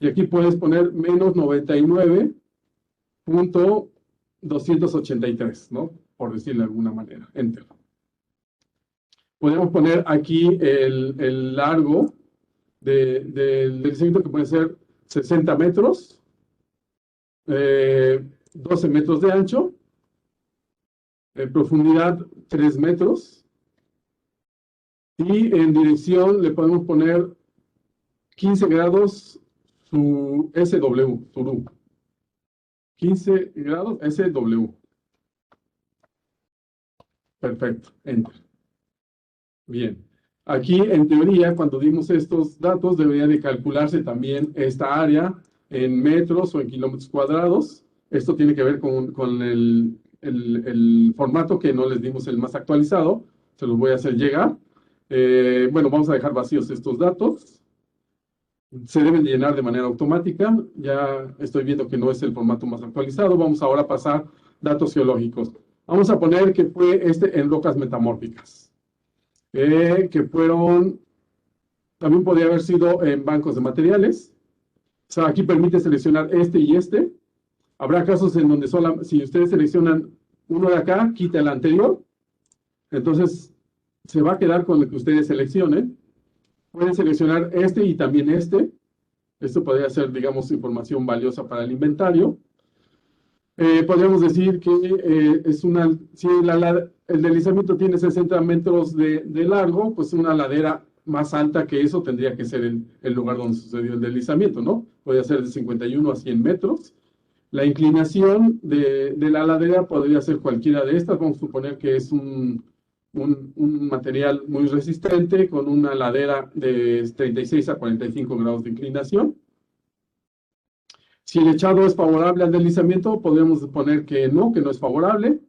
Y aquí puedes poner menos 99.283, ¿no? Por decirlo de alguna manera. Enter. Podemos poner aquí el largo del deslizamiento, que puede ser 60 metros, 12 metros de ancho, profundidad 3 metros, y en dirección le podemos poner 15 grados su SW, Suru. 15 grados SW. Perfecto, enter. Bien. Aquí, en teoría, cuando dimos estos datos, debería de calcularse también esta área en metros o en kilómetros cuadrados. Esto tiene que ver con el formato que no les dimos el más actualizado. Se los voy a hacer llegar. Bueno, vamos a dejar vacíos estos datos. Se deben llenar de manera automática. Ya estoy viendo que no es el formato más actualizado. Vamos ahora a pasar datos geológicos. Vamos a poner que fue en rocas metamórficas. Que fueron, también podría haber sido en bancos de materiales. O sea, aquí permite seleccionar este y este. Habrá casos en donde si ustedes seleccionan uno de acá, quita el anterior. Entonces, se va a quedar con el que ustedes seleccionen. Pueden seleccionar este y también este. Esto podría ser, digamos, información valiosa para el inventario. Podríamos decir que si el deslizamiento tiene 60 metros de largo, pues una ladera más alta que eso tendría que ser el lugar donde sucedió el deslizamiento, ¿no? Podría ser de 51 a 100 metros. La inclinación de la ladera podría ser cualquiera de estas. Vamos a suponer que es un material muy resistente con una ladera de 36 a 45 grados de inclinación. Si el echado es favorable al deslizamiento, podríamos poner que no es favorable,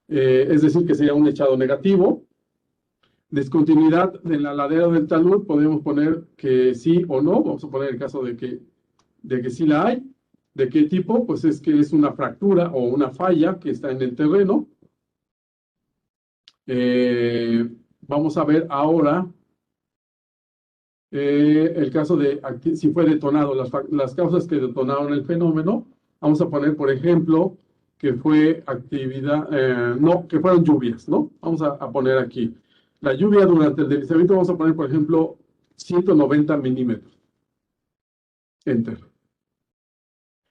es decir, que sería un echado negativo. Descontinuidad de la ladera del talud, podemos poner que sí o no. Vamos a poner el caso de que sí la hay. ¿De qué tipo? Pues es que es una fractura o una falla que está en el terreno. Vamos a ver ahora El caso de si fue detonado, las causas que detonaron el fenómeno, vamos a poner, por ejemplo, que fue actividad, no, que fueron lluvias, ¿no? Vamos a poner aquí. La lluvia durante el deslizamiento, vamos a poner, por ejemplo, 190 milímetros. Enter.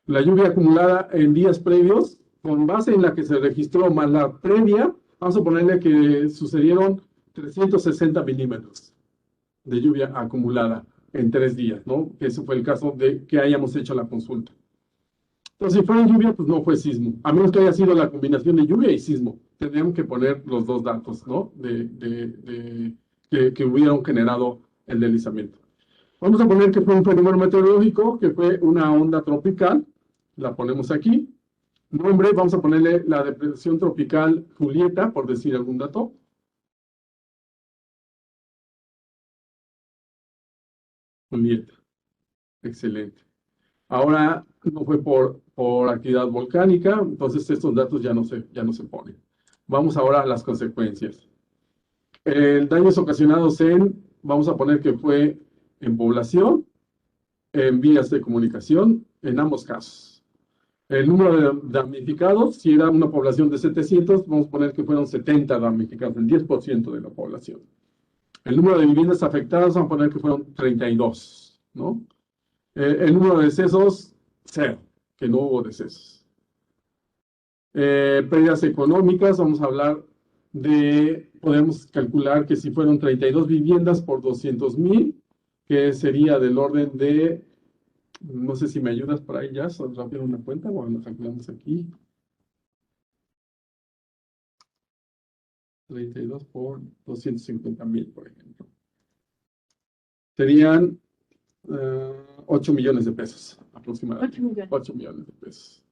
La lluvia acumulada en días previos, con base en la que se registró más la previa, vamos a ponerle que sucedieron 360 milímetros de lluvia acumulada en 3 días, ¿no? Ese fue el caso de que hayamos hecho la consulta. Entonces, si fuera lluvia, pues no fue sismo. A menos que haya sido la combinación de lluvia y sismo. Tendríamos que poner los dos datos, ¿no? Que hubieran generado el deslizamiento. Vamos a poner que fue un fenómeno meteorológico, que fue una onda tropical. La ponemos aquí. Nombre, vamos a ponerle la depresión tropical Julieta, por decir algún dato. Julieta. Excelente. Ahora no fue por actividad volcánica, entonces estos datos ya no se ponen. Vamos ahora a las consecuencias. Daños ocasionados vamos a poner que fue en población, en vías de comunicación, en ambos casos. El número de damnificados, si era una población de 700, vamos a poner que fueron 70 damnificados, el 10% de la población. El número de viviendas afectadas, vamos a poner que fueron 32, ¿no? El número de decesos, 0, que no hubo decesos. Pérdidas económicas, vamos a hablar podemos calcular que si fueron 32 viviendas por 200,000, que sería del orden de, no sé si me ayudas por ahí ya, rápido una cuenta, o lo calculamos aquí. 32 por 250,000, por ejemplo. Serían 8 millones de pesos, aproximadamente. 8 millones de pesos.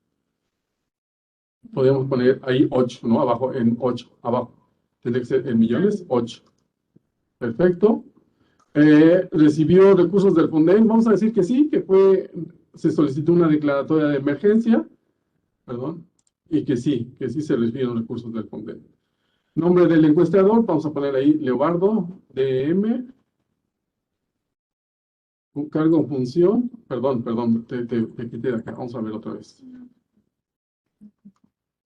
Podríamos poner ahí 8, ¿no? Abajo, en 8, abajo. Tendría que ser en millones, 8. Perfecto. ¿Recibió recursos del Fonden? Vamos a decir que sí, se solicitó una declaratoria de emergencia, perdón, y que sí se recibieron recursos del Fonden. Nombre del encuestador, vamos a poner ahí Leobardo, DM. Cargo en función, perdón, te quité de acá, vamos a ver otra vez.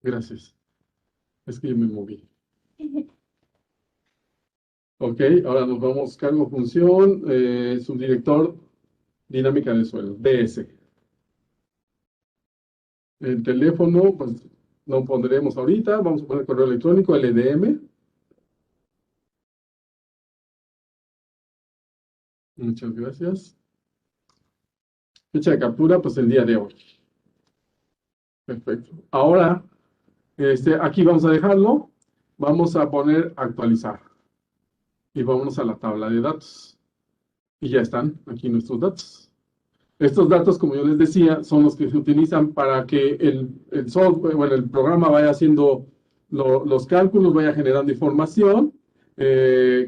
Gracias. Es que yo me moví. Ok, ahora nos vamos, cargo, función, subdirector, dinámica de suelo, DS. El teléfono, pues lo pondremos ahorita, vamos a poner correo electrónico, LDM. Muchas gracias. Fecha de captura, pues el día de hoy. Perfecto. Ahora, aquí vamos a dejarlo, vamos a poner actualizar. Y vámonos a la tabla de datos. Y ya están aquí nuestros datos. Estos datos, como yo les decía, son los que se utilizan para que el software, bueno, el programa vaya haciendo los cálculos, vaya generando información.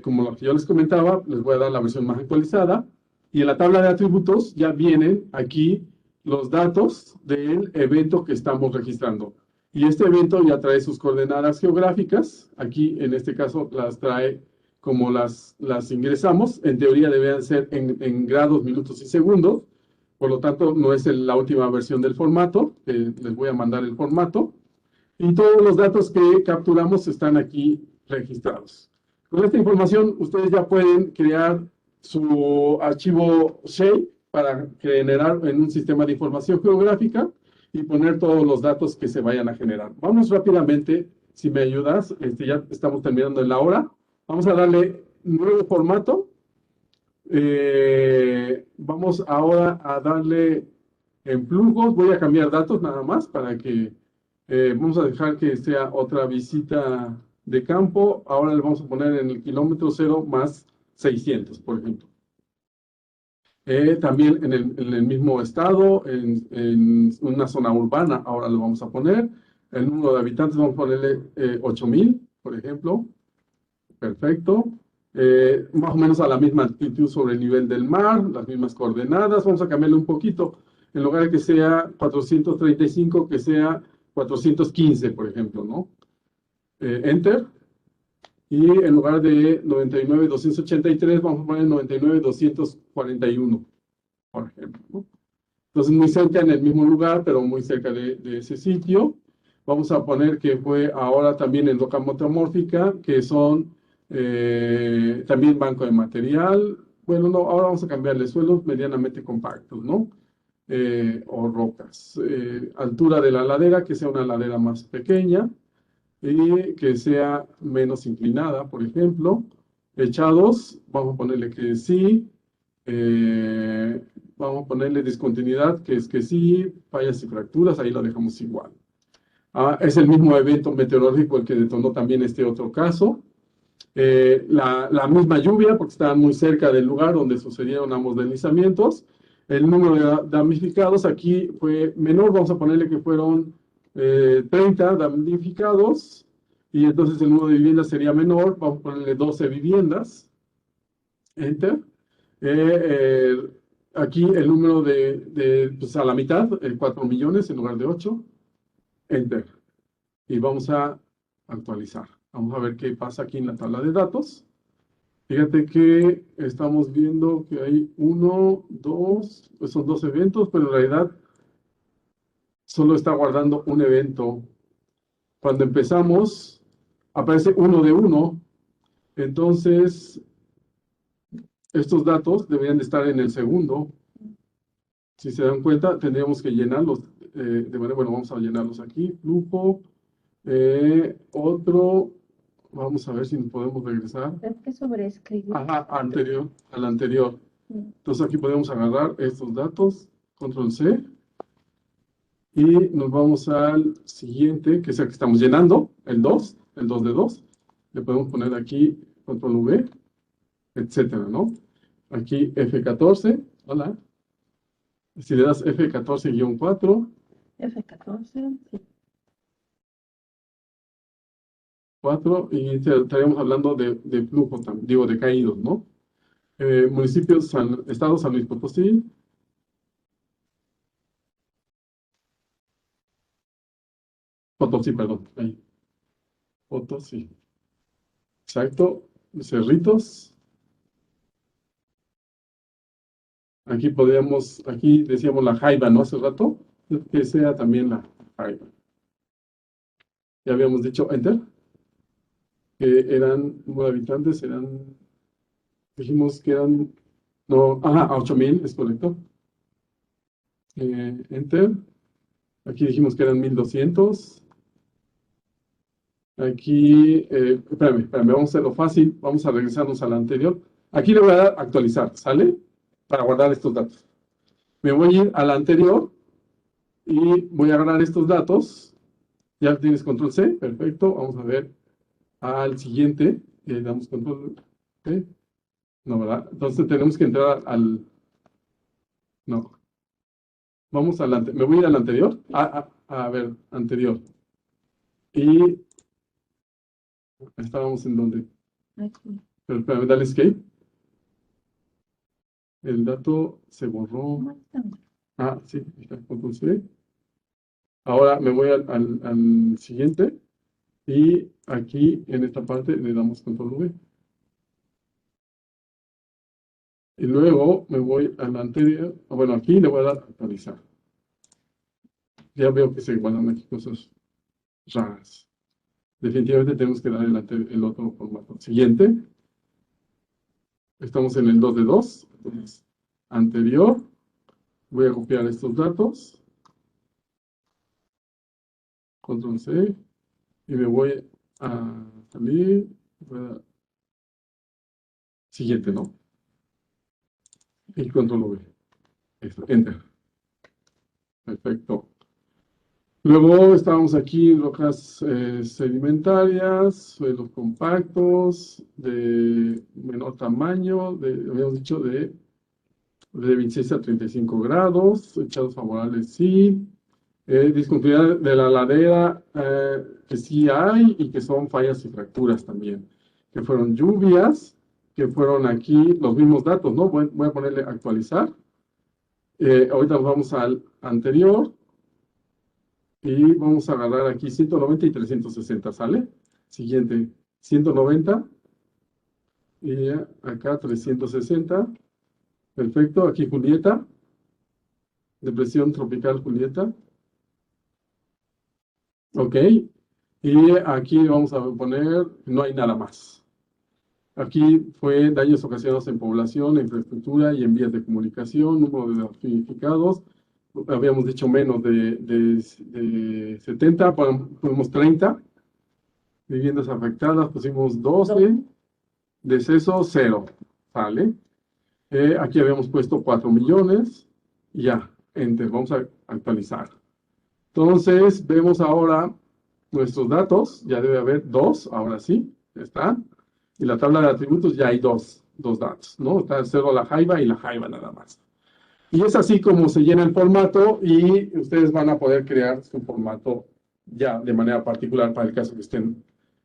Como lo que yo les comentaba, les voy a dar la versión más actualizada. Y en la tabla de atributos ya vienen aquí los datos del evento que estamos registrando. Y este evento ya trae sus coordenadas geográficas. Aquí, en este caso, las trae como las ingresamos. En teoría deberían ser en grados, minutos y segundos. Por lo tanto, no es la última versión del formato. Les voy a mandar el formato. Y todos los datos que capturamos están aquí registrados. Con esta información, ustedes ya pueden crear su archivo Shape para generar en un sistema de información geográfica y poner todos los datos que se vayan a generar. Vamos rápidamente, si me ayudas, ya estamos terminando en la hora. Vamos a darle nuevo formato. Vamos ahora a darle en flujos. Voy a cambiar datos nada más para que vamos a dejar que sea otra visita de campo. Ahora le vamos a poner en el kilómetro 0 más 600, por ejemplo. También en el mismo estado, en una zona urbana, ahora le vamos a poner. El número de habitantes vamos a ponerle 8,000, por ejemplo. Perfecto. Más o menos a la misma altitud sobre el nivel del mar, las mismas coordenadas. Vamos a cambiarle un poquito. En lugar de que sea 435, que sea 415, por ejemplo, ¿no? Enter. Y en lugar de 99,283, vamos a poner 99,241, por ejemplo, ¿no? Entonces, muy cerca en el mismo lugar, pero muy cerca de ese sitio. Vamos a poner que fue ahora también en roca metamórfica, que son también banco de material. Bueno, no, ahora vamos a cambiarle suelos medianamente compactos, ¿no? O rocas. Altura de la ladera, que sea una ladera más pequeña y que sea menos inclinada, por ejemplo. Echados, vamos a ponerle que sí. Vamos a ponerle discontinuidad, que es que sí. Fallas y fracturas, ahí lo dejamos igual. Es el mismo evento meteorológico el que detonó también este otro caso. La misma lluvia, porque estaban muy cerca del lugar donde sucedieron ambos deslizamientos. El número de damnificados aquí fue menor, vamos a ponerle que fueron 30 damnificados, y entonces el número de viviendas sería menor, vamos a ponerle 12 viviendas. Enter. Aquí el número pues a la mitad, 4 millones en lugar de 8. Enter. Y vamos a actualizar. Vamos a ver qué pasa aquí en la tabla de datos. Fíjate que estamos viendo que hay pues son 2 eventos, pero en realidad solo está guardando un evento. Cuando empezamos, aparece 1 de 1. Entonces, estos datos deberían de estar en el segundo. Si se dan cuenta, tendríamos que llenarlos de manera, bueno, vamos a llenarlos aquí. Flujo, otro, vamos a ver si nos podemos regresar. Es que sobreescribir. Ajá, al anterior. Entonces aquí podemos agarrar estos datos, control C, y nos vamos al siguiente, que es el que estamos llenando, el 2 de 2. Le podemos poner aquí control V, etcétera, ¿no? Aquí F14, hola. Si le das F14-4, F14, sí. 4, y estaríamos hablando de flujo, digo, de caídos, ¿no? Municipios, Estado San Luis Potosí. Potosí, perdón. Ahí. Potosí. Exacto. Cerritos. Aquí aquí decíamos la Jaiba, ¿no? Hace rato. Que sea también la Jaiba. Ya habíamos dicho Enter. Que eran, número de habitantes, dijimos que eran, no, 8,000, es correcto. Enter. Aquí dijimos que eran 1,200. Aquí, espérame, vamos a hacerlo fácil, vamos a regresarnos a la anterior. Aquí le voy a dar actualizar, ¿sale? Para guardar estos datos. Me voy a ir a la anterior y voy a agarrar estos datos. Ya tienes control C, perfecto. Vamos a ver al siguiente. Le damos control C. No, ¿verdad? Entonces tenemos que entrar no. Vamos adelante. Me voy a ir al anterior. A ver, anterior. Y estábamos en donde. Aquí. Pero espérame, dale escape. El dato se borró. No está mal. Sí, está, control C. Ahora me voy al siguiente. Y aquí, en esta parte, le damos control V. Y luego me voy al anterior. Bueno, aquí le voy a dar actualizar. Ya veo que se guardan aquí cosas raras. Definitivamente tenemos que dar el otro formato. Siguiente. Estamos en el 2 de 2. Entonces, anterior. Voy a copiar estos datos. Control C. Y me voy a salir. Siguiente, ¿no? Y control V. Enter. Perfecto. Luego estábamos aquí en rocas sedimentarias, suelos compactos, de menor tamaño, habíamos dicho de 26 a 35 grados, echados favorables sí, discontinuidad de la ladera que sí hay y que son fallas y fracturas también, que fueron lluvias, que fueron aquí los mismos datos, ¿no? Voy a ponerle actualizar. Ahorita nos vamos al anterior. Y vamos a agarrar aquí 190 y 360, ¿sale? Siguiente. 190. Y acá 360. Perfecto. Aquí Julieta. Depresión tropical Julieta. Ok. Y aquí vamos a poner, no hay nada más. Aquí fue daños ocasionados en población, infraestructura y en vías de comunicación, número de damnificados. Habíamos dicho menos de 70, ponemos 30. Viviendas afectadas, pusimos 12. Decesos, 0. ¿Vale? Aquí habíamos puesto 4 millones. Ya, enter. Vamos a actualizar. Entonces, vemos ahora nuestros datos. Ya debe haber 2, ahora sí, ya están. Y la tabla de atributos ya hay dos datos, ¿no? Está el 0 la jaiba y la jaiba nada más. Y es así como se llena el formato y ustedes van a poder crear su formato ya de manera particular para el caso que estén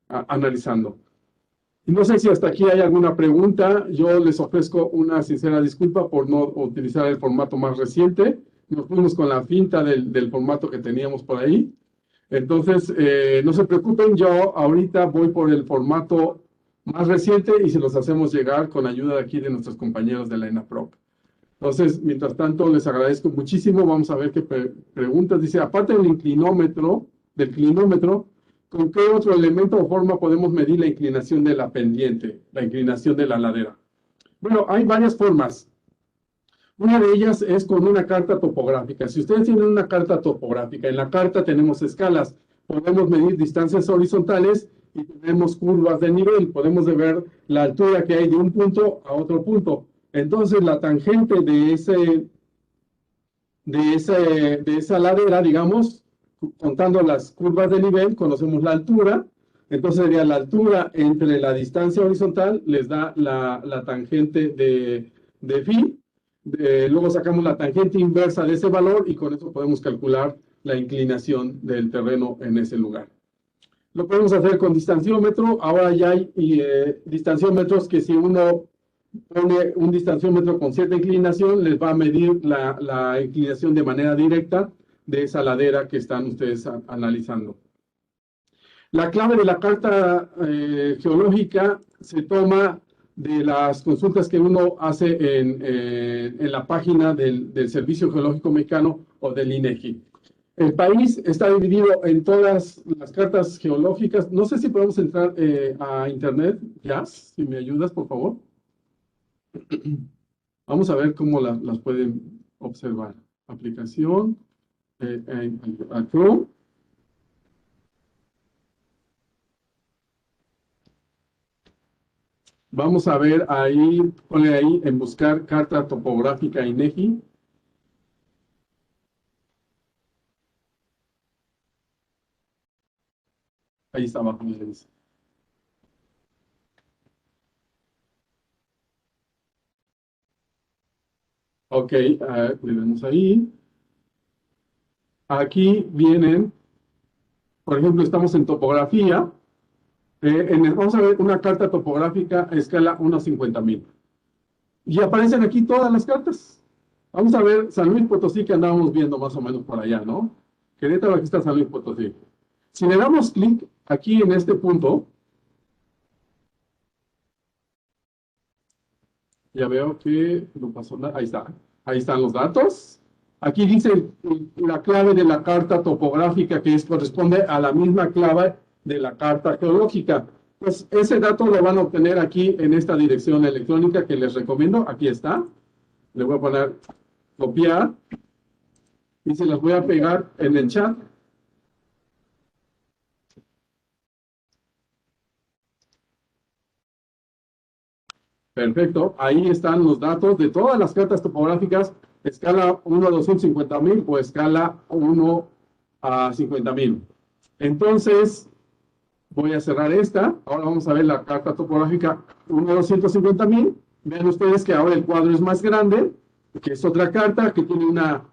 analizando. Y no sé si hasta aquí hay alguna pregunta. Yo les ofrezco una sincera disculpa por no utilizar el formato más reciente. Nos fuimos con la finta del formato que teníamos por ahí. Entonces, no se preocupen, yo ahorita voy por el formato más reciente y se los hacemos llegar con ayuda de aquí de nuestros compañeros de la ENAPROC. Entonces, mientras tanto, les agradezco muchísimo. Vamos a ver qué preguntas. Dice, aparte del clinómetro, ¿con qué otro elemento o forma podemos medir la inclinación de la pendiente, la inclinación de la ladera? Bueno, hay varias formas. Una de ellas es con una carta topográfica. Si ustedes tienen una carta topográfica, en la carta tenemos escalas. Podemos medir distancias horizontales y tenemos curvas de nivel. Podemos ver la altura que hay de un punto a otro punto. Entonces, la tangente de esa ladera, digamos, contando las curvas de nivel, conocemos la altura. Entonces, sería la altura entre la distancia horizontal, les da la tangente de phi. Luego sacamos la tangente inversa de ese valor y con eso podemos calcular la inclinación del terreno en ese lugar. Lo podemos hacer con distanciómetro. Ahora ya hay distanciómetros que si uno pone un distanciómetro con cierta inclinación, les va a medir la inclinación de manera directa de esa ladera que están ustedes analizando. La clave de la carta geológica se toma de las consultas que uno hace en la página del Servicio Geológico Mexicano o del INEGI. El país está dividido en todas las cartas geológicas. No sé si podemos entrar a internet, Jazz, si me ayudas, por favor. Vamos a ver cómo las pueden observar. Aplicación, a Chrome. Vamos a ver ahí, ponle ahí en buscar carta topográfica INEGI. Ahí está abajo, me dice. Ok, le vemos ahí. Aquí vienen, por ejemplo, estamos en topografía. Vamos a ver una carta topográfica a escala 1/50,000. Y aparecen aquí todas las cartas. Vamos a ver San Luis Potosí, que andábamos viendo más o menos por allá, ¿no? Querétaro, aquí está San Luis Potosí. Si le damos clic aquí en este punto, ya veo que no pasó nada. Ahí está. Ahí están los datos. Aquí dice la clave de la carta topográfica que corresponde a la misma clave de la carta geológica. Pues ese dato lo van a obtener aquí en esta dirección electrónica que les recomiendo. Aquí está. Le voy a poner copiar y se las voy a pegar en el chat. Perfecto. Ahí están los datos de todas las cartas topográficas, escala 1/250,000 o escala 1/50,000. Entonces, voy a cerrar esta. Ahora vamos a ver la carta topográfica 1/250,000. Vean ustedes que ahora el cuadro es más grande, que es otra carta que tiene una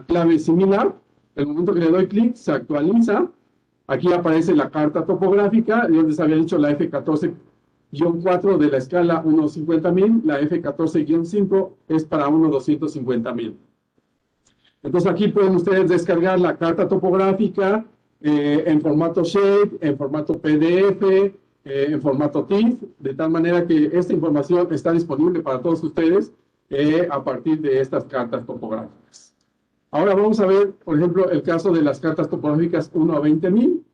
clave similar. El momento que le doy clic, se actualiza. Aquí aparece la carta topográfica. Yo les había dicho la F14-4 de la escala 1/50,000. La F14-5 es para 1/250,000. Entonces aquí pueden ustedes descargar la carta topográfica en formato shape, en formato PDF, en formato TIFF, de tal manera que esta información está disponible para todos ustedes a partir de estas cartas topográficas. Ahora vamos a ver, por ejemplo, el caso de las cartas topográficas 1 a 20,000.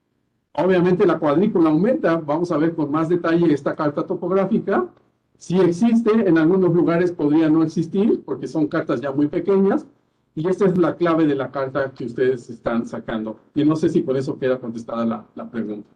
Obviamente la cuadrícula aumenta, vamos a ver con más detalle esta carta topográfica. Si existe, en algunos lugares podría no existir, porque son cartas ya muy pequeñas, y esta es la clave de la carta que ustedes están sacando. Y no sé si por eso queda contestada la pregunta.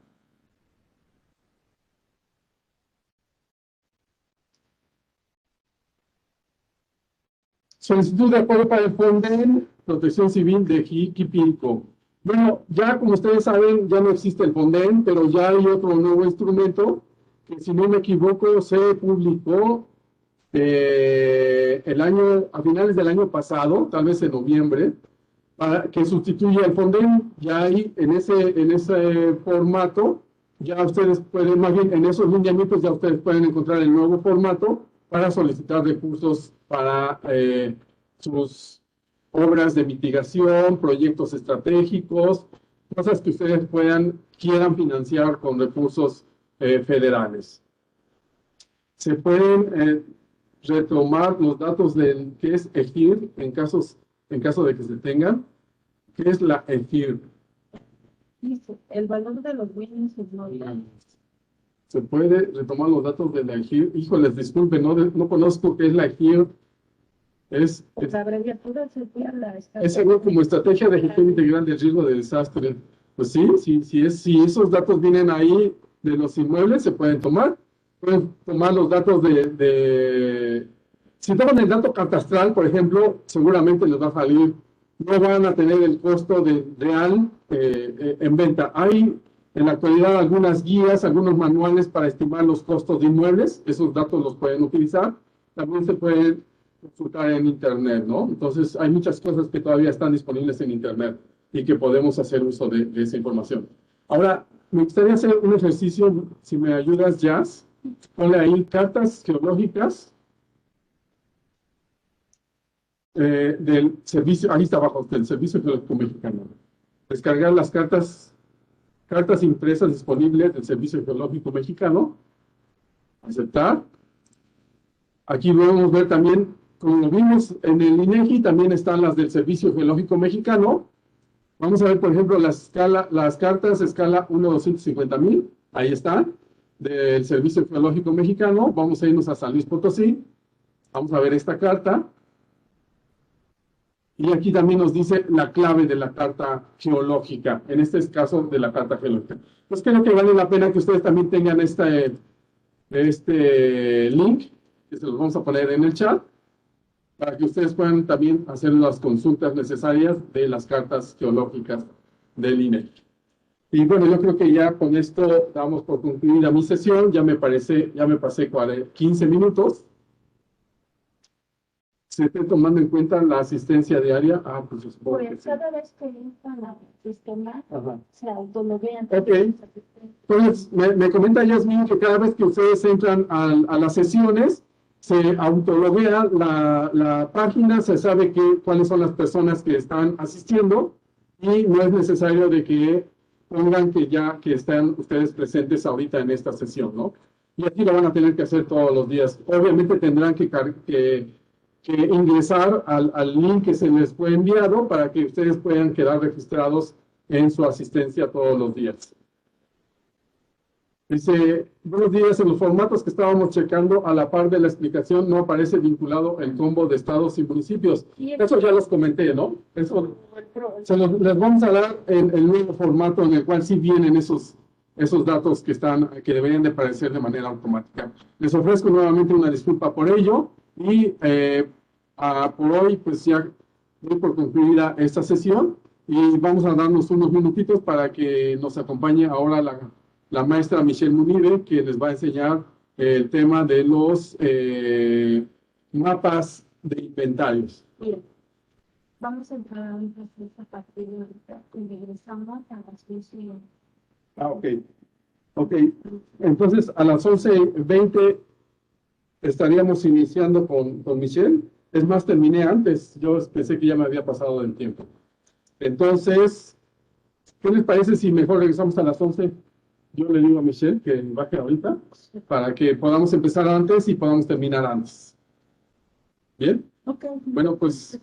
Solicitud de apoyo para el Fonden Protección Civil de Jiquipilco. Bueno, ya como ustedes saben, ya no existe el Fonden, pero ya hay otro nuevo instrumento que, si no me equivoco, se publicó a finales del año pasado, tal vez en noviembre, que sustituye al Fonden. Ya hay en ese formato, ya ustedes pueden, más bien en esos lineamientos ya ustedes pueden encontrar el nuevo formato para solicitar recursos para sus obras de mitigación, proyectos estratégicos, cosas que ustedes quieran financiar con recursos federales. Se pueden retomar los datos del que es EGIR en caso de que se tengan. ¿Qué es la EGIR? El valor de los bienes no. Se puede retomar los datos de la EGIR. Híjoles, disculpen, no conozco qué es la EGIR. La abreviatura sería es algo como estrategia de gestión integral del riesgo de desastre. Pues sí, si esos datos vienen ahí de los inmuebles, se pueden tomar. Pueden tomar los datos si toman el dato catastral, por ejemplo, seguramente les va a salir, no van a tener el costo real en venta. Hay en la actualidad algunas guías, algunos manuales para estimar los costos de inmuebles. Esos datos los pueden utilizar. También se pueden consultar en Internet, ¿no? Entonces, hay muchas cosas que todavía están disponibles en Internet y que podemos hacer uso de esa información. Ahora, me gustaría hacer un ejercicio, si me ayudas, Jazz. Ponle ahí cartas geológicas del servicio, ahí está abajo, del Servicio Geológico Mexicano. Descargar las cartas impresas disponibles del Servicio Geológico Mexicano. Aceptar. Aquí podemos ver también, como vimos en el INEGI, también están las del Servicio Geológico Mexicano. Vamos a ver, por ejemplo, las cartas escala 1/250,000. Ahí están, del Servicio Geológico Mexicano. Vamos a irnos a San Luis Potosí. Vamos a ver esta carta. Y aquí también nos dice la clave de la carta geológica, en este caso de la carta geológica. Pues creo que vale la pena que ustedes también tengan este link, que se los vamos a poner en el chat, para que ustedes puedan también hacer las consultas necesarias de las cartas geológicas del INEGI. Y bueno, yo creo que ya con esto damos por concluida mi sesión. Ya me pasé 15 minutos. ¿Se está tomando en cuenta la asistencia diaria? Pues supongo que sí. Cada vez que entran al sistema, se autologuean. Ok. Entonces, me comenta Yasmin que cada vez que ustedes entran a las sesiones, se autologuea la página, se sabe cuáles son las personas que están asistiendo y no es necesario de que pongan que están ustedes presentes ahorita en esta sesión, ¿no? Y aquí lo van a tener que hacer todos los días. Obviamente tendrán que ingresar al link que se les fue enviado para que ustedes puedan quedar registrados en su asistencia todos los días. Dice, buenos días, en los formatos que estábamos checando, a la par de la explicación no aparece vinculado el combo de estados y municipios. Eso ya los comenté, ¿no? Eso les vamos a dar el nuevo formato en el cual sí vienen esos datos que deberían de aparecer de manera automática. Les ofrezco nuevamente una disculpa por ello y por hoy pues ya doy por concluida esta sesión y vamos a darnos unos minutitos para que nos acompañe ahora la maestra Michelle Munire, que les va a enseñar el tema de los mapas de inventarios. Bien. Vamos a entrar a un proceso a partir de ahorita y regresamos a las 11:00. Ok. Entonces, a las 11:20 estaríamos iniciando con Michelle. Es más, terminé antes. Yo pensé que ya me había pasado del tiempo. Entonces, ¿qué les parece si mejor regresamos a las 11? yo le digo a Michelle que baje ahorita para que podamos empezar antes y podamos terminar antes. ¿Bien? Ok. Bueno, pues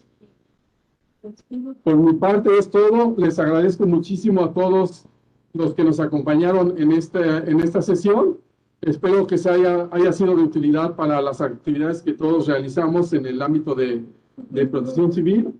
por mi parte es todo. Les agradezco muchísimo a todos los que nos acompañaron en esta sesión. Espero que haya sido de utilidad para las actividades que todos realizamos en el ámbito de protección civil.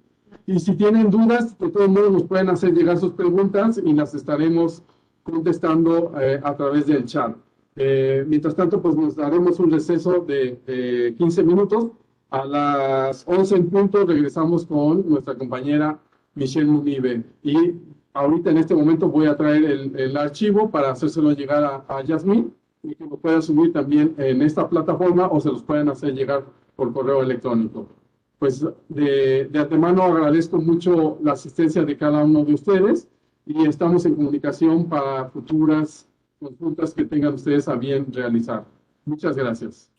Y si tienen dudas, de todos modos nos pueden hacer llegar sus preguntas y las estaremos contestando a través del chat. Mientras tanto, pues nos daremos un receso de 15 minutos. A las 11 en punto regresamos con nuestra compañera Michelle Munive. Y ahorita en este momento voy a traer el archivo para hacérselo llegar a Yasmín y que lo puedan subir también en esta plataforma o se los pueden hacer llegar por correo electrónico. Pues de antemano agradezco mucho la asistencia de cada uno de ustedes y estamos en comunicación para futuras consultas que tengan ustedes a bien realizar. Muchas gracias.